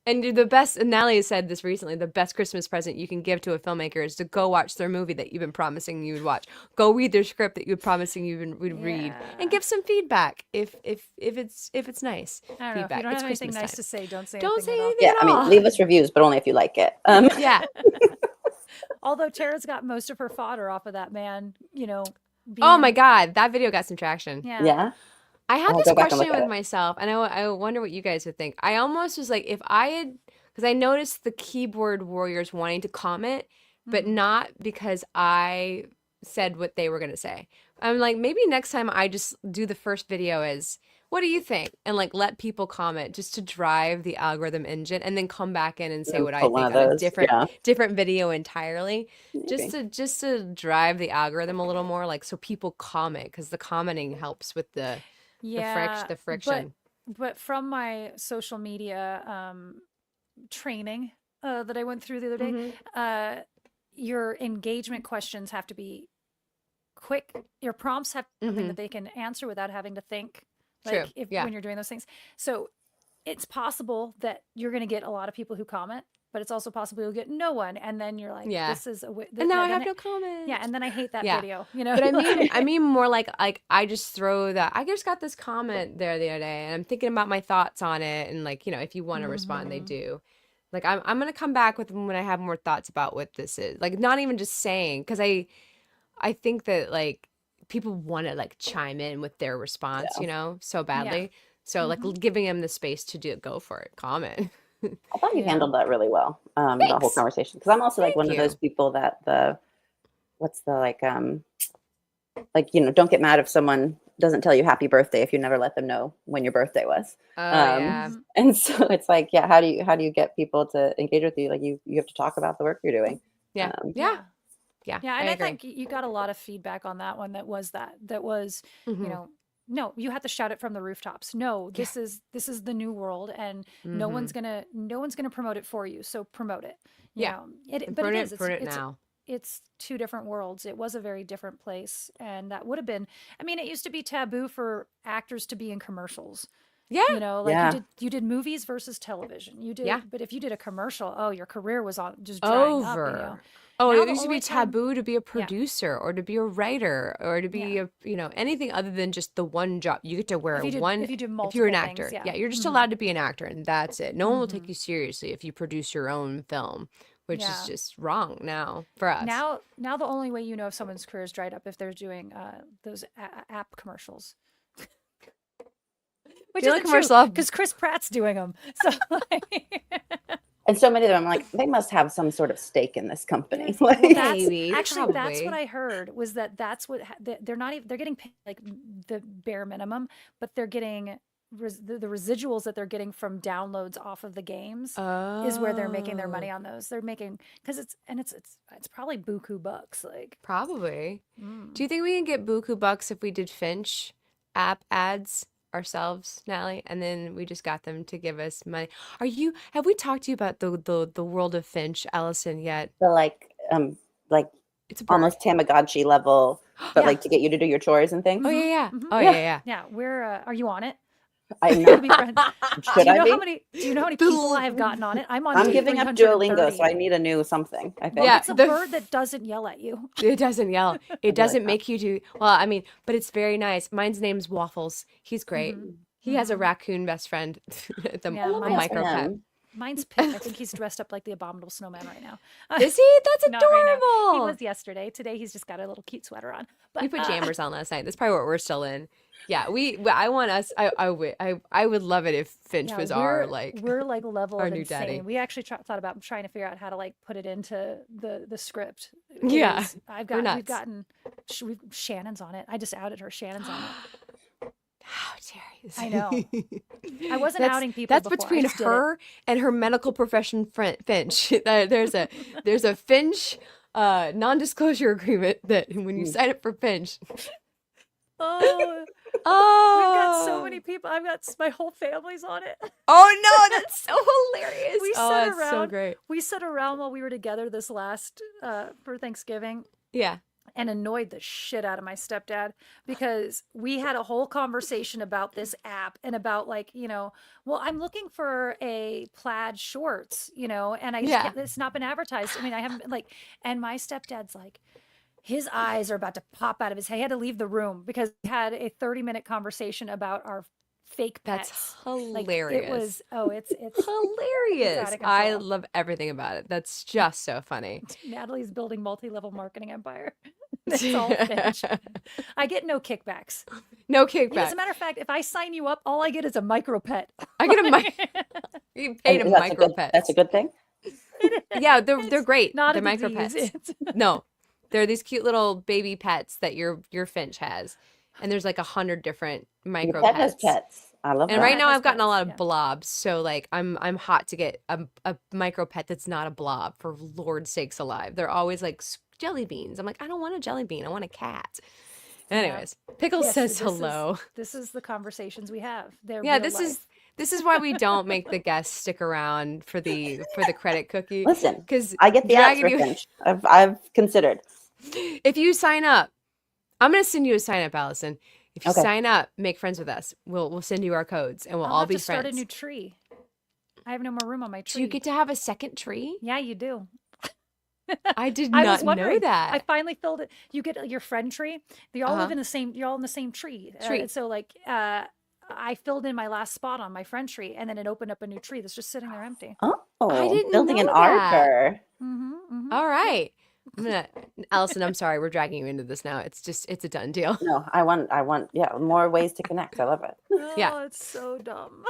And the best, and Natalie said this recently, the best Christmas present you can give to a filmmaker is to go watch their movie that you've been promising you would watch. Go read their script that you've been promising you would read, and give some feedback if it's nice. I don't know. If you don't have anything nice to say, don't say anything at all. Yeah, I mean, leave us reviews, but only if you like it. Yeah. Although Tara's got most of her fodder off of that man, Oh my God, that video got some traction. Yeah. I had this question with myself, and I wonder what you guys would think. I almost was like, if I had, because I noticed the keyboard warriors wanting to comment, but not because I said what they were going to say. I'm like, maybe next time I just do the first video as, what do you think? And like let people comment just to drive the algorithm engine, and then come back in and say what I think on a different video entirely. Maybe. Just to drive the algorithm a little more, like so people comment, because the commenting helps with the friction. But from my social media training that I went through the other day, your engagement questions have to be quick. Your prompts have something that they can answer without having to think. Like when you're doing those things. So it's possible that you're going to get a lot of people who comment, but it's also possible you'll get no one. And then you're like, this is and now I have no comment. Yeah. And then I hate that video, But I mean more like I just throw that. I just got this comment there the other day, and I'm thinking about my thoughts on it. And like, if you want to respond, they do. Like I'm going to come back with when I have more thoughts about what this is. Like not even just saying, because I think that like, people want to like chime in with their response, so badly. So like giving them the space to go for it, comment. I thought you handled that really well, the whole conversation. Because I'm also like one of those people that don't get mad if someone doesn't tell you happy birthday if you never let them know when your birthday was. And so it's like, how do you get people to engage with you? Like you have to talk about the work you're doing. Yeah. And I think you got a lot of feedback on that one. That was, no, you have to shout it from the rooftops. No, this is the new world, and no one's gonna promote it for you. So promote it. It's two different worlds. It was a very different place, and that would have been. I mean, it used to be taboo for actors to be in commercials. Yeah, you did movies versus television. You did, but if you did a commercial, your career was on just drying up. It used to be taboo to be a producer or to be a writer or to be anything other than just the one job. You get to wear if you're an actor. You're just allowed to be an actor, and that's it. No one will take you seriously if you produce your own film, which is just wrong now for us. Now the only way if someone's career is dried up if they're doing those app commercials. Which is commercial because Chris Pratt's doing them. So and so many of them, I'm like, they must have some sort of stake in this company. Maybe. Actually, that's what I heard was that's what they're not even. They're getting paid like the bare minimum, but they're getting the residuals that they're getting from downloads off of the games is where they're making their money on those. They're making because it's probably buku bucks. Like probably. Do you think we can get buku bucks if we did Finch app ads ourselves, Natalie, and then we just got them to give us money? Have we talked to you about the world of Finch, Allison, yet? The like it's almost Tamagotchi level, but like to get you to do your chores and things. Oh yeah. Oh yeah. Yeah, we're are you on it? I'm not. Should I be? Do you know how many people I have gotten on it? I'm giving up Duolingo, so I need a new something. I think. Yeah, it's a bird that doesn't yell at you. It doesn't yell. It doesn't make you do. Well, I mean, but it's very nice. Mine's name's Waffles. He's great. He has a raccoon best friend. The micro pet. Mine's Pip. I think he's dressed up like the abominable snowman right now. Is he? That's Not right now. He adorable. was yesterday. Today he's just got a little cute sweater on. But We put jammers on last night. That's probably what we're still in. Yeah, I want us. I would love it if Finch was our we're like level our of new insane. daddy. We actually thought about trying to figure out how to like put it into the script. Yeah, Shannon's on it. I just outed her. Shannon's on it. How dare you? I know. I wasn't outing people. That's before. between her and her medical profession friend Finch. There's a Finch non-disclosure agreement that when you sign up for Finch. Oh, oh, we've got so many people. My whole family's on it. Oh no, that's so hilarious. That's so great. We sat around while we were together this last for Thanksgiving. Yeah. And annoyed the shit out of my stepdad because we had a whole conversation about this app and about like, well, I'm looking for a plaid shorts, and it's not been advertised. I mean, I haven't been like, and my stepdad's like, his eyes are about to pop out of his head. He had to leave the room because he had a 30-minute conversation about our fake pets. That's hilarious. It's hilarious. I love everything about it. That's just so funny. Natalie's building multi-level marketing empire. It's all Finch. I get no kickbacks. No kickbacks. As a matter of fact, if I sign you up, all I get is a micro pet. I get you paid a micro pet. That's a good thing. Yeah, they're great. Not they're micro pets. No, they're these cute little baby pets that your Finch has, and there's like 100 different micro pet pets. Has pets. I love that. And right now I've gotten a lot of blobs, so like I'm hot to get a micro pet that's not a blob. For Lord's sakes alive, they're always like jelly beans. I'm like, I don't want a jelly bean. I want a cat. Anyways, Pickles says hello. This is the conversations we have. This is why we don't make the guests stick around for the credit cookie. Listen, because I get the ads for Finch. I've considered. If you sign up, I'm gonna send you a sign up, Allison. If you sign up, make friends with us. We'll send you our codes and we'll all be friends. I'll start a new tree. I have no more room on my tree. Do you get to have a second tree? Yeah, you do. I did not know that. I finally filled it. You get your friend tree. They all live in the same. You're all in the same tree. So like, I filled in my last spot on my friend tree, and then it opened up a new tree that's just sitting there empty. Oh, I didn't building know an arbor. All right. Allison, I'm sorry, we're dragging you into this now. It's a done deal. No, I want more ways to connect. I love it. Oh, it's so dumb.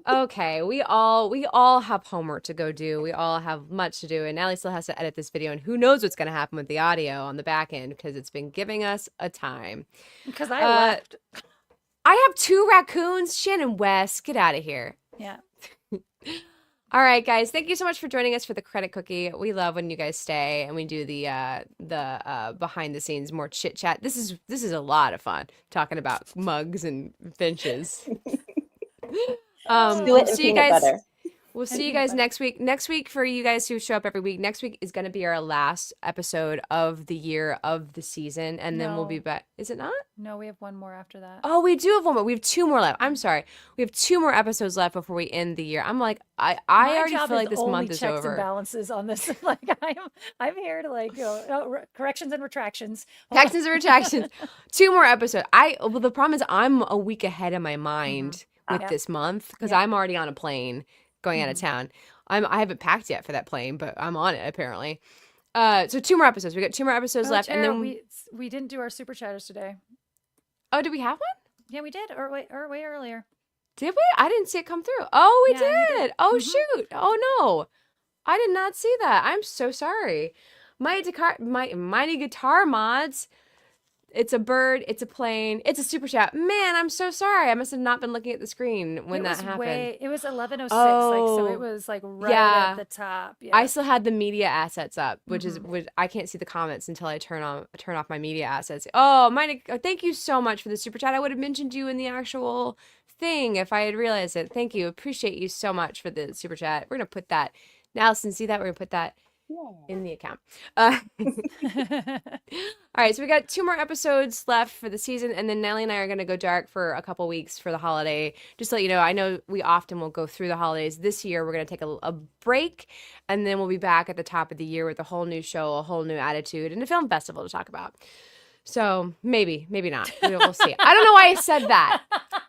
Okay, we all have homework to go do. We all have much to do, and Natalie still has to edit this video, and who knows what's going to happen with the audio on the back end because it's been giving us a time. Because I left. I have 2 raccoons. Shannon West, get out of here. Yeah. All right, guys. Thank you so much for joining us for the credit cookie. We love when you guys stay and we do the behind the scenes more chit chat. This is a lot of fun talking about mugs and Finches. We'll see you guys. We'll see you guys next week. Next week, for you guys who show up every week, next week is going to be our last episode of the year of the season, and then we'll be back. Is it not? No, we have one more after that. Oh, we do have one more. We have 2 more left. I'm sorry. We have 2 more episodes left before we end the year. I'm like, I already feel like this month is over. Checks and balances on this. Like I'm here to like corrections and retractions. Corrections and retractions. 2 more episodes. Well, the problem is I'm a week ahead of my mind with this month because I'm already on a plane going out of town. I haven't packed yet for that plane, but I'm on it apparently. So 2 more episodes. We got 2 more episodes left, Tara, and then we didn't do our super chatters today. Oh, did we have one? Yeah, we did. Or way earlier. Did we? I didn't see it come through. Oh, we did. Oh shoot. Oh no, I did not see that. I'm so sorry. Mighty Guitar Mods. It's a bird, it's a plane, it's a super chat. Man, I'm so sorry. I must have not been looking at the screen when that happened. It was 11:06, so it was like right at the top. Yeah. I still had the media assets up, which I can't see the comments until I turn off my media assets. Oh, thank you so much for the super chat. I would have mentioned you in the actual thing if I had realized it. Thank you. Appreciate you so much for the super chat. We're gonna put that. Now, Allison, see that? We're gonna put that in the account. All right, so we got 2 more episodes left for the season, and then Natalie and I are going to go dark for a couple weeks for the holiday. Just to let you know, I know we often will go through the holidays. This year, we're going to take a break, and then we'll be back at the top of the year with a whole new show, a whole new attitude, and a film festival to talk about. So maybe not. We'll see. I don't know why I said that.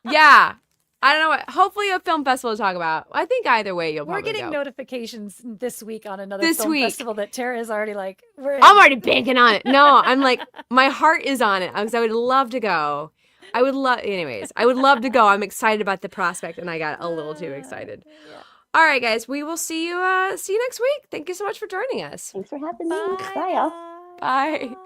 Yeah. I don't know what. Hopefully, a film festival to talk about. I think either way, you'll We're probably getting go. notifications this week on another This film week. festival that Tara is already like, we're in. I'm already banking on it. No, I'm like, my heart is on it because I would love to go. I would love to go. I'm excited about the prospect, and I got a little too excited. Yeah. All right, guys, we will see you next week. Thank you so much for joining us. Thanks for having me. Bye. Bye, y'all. Bye.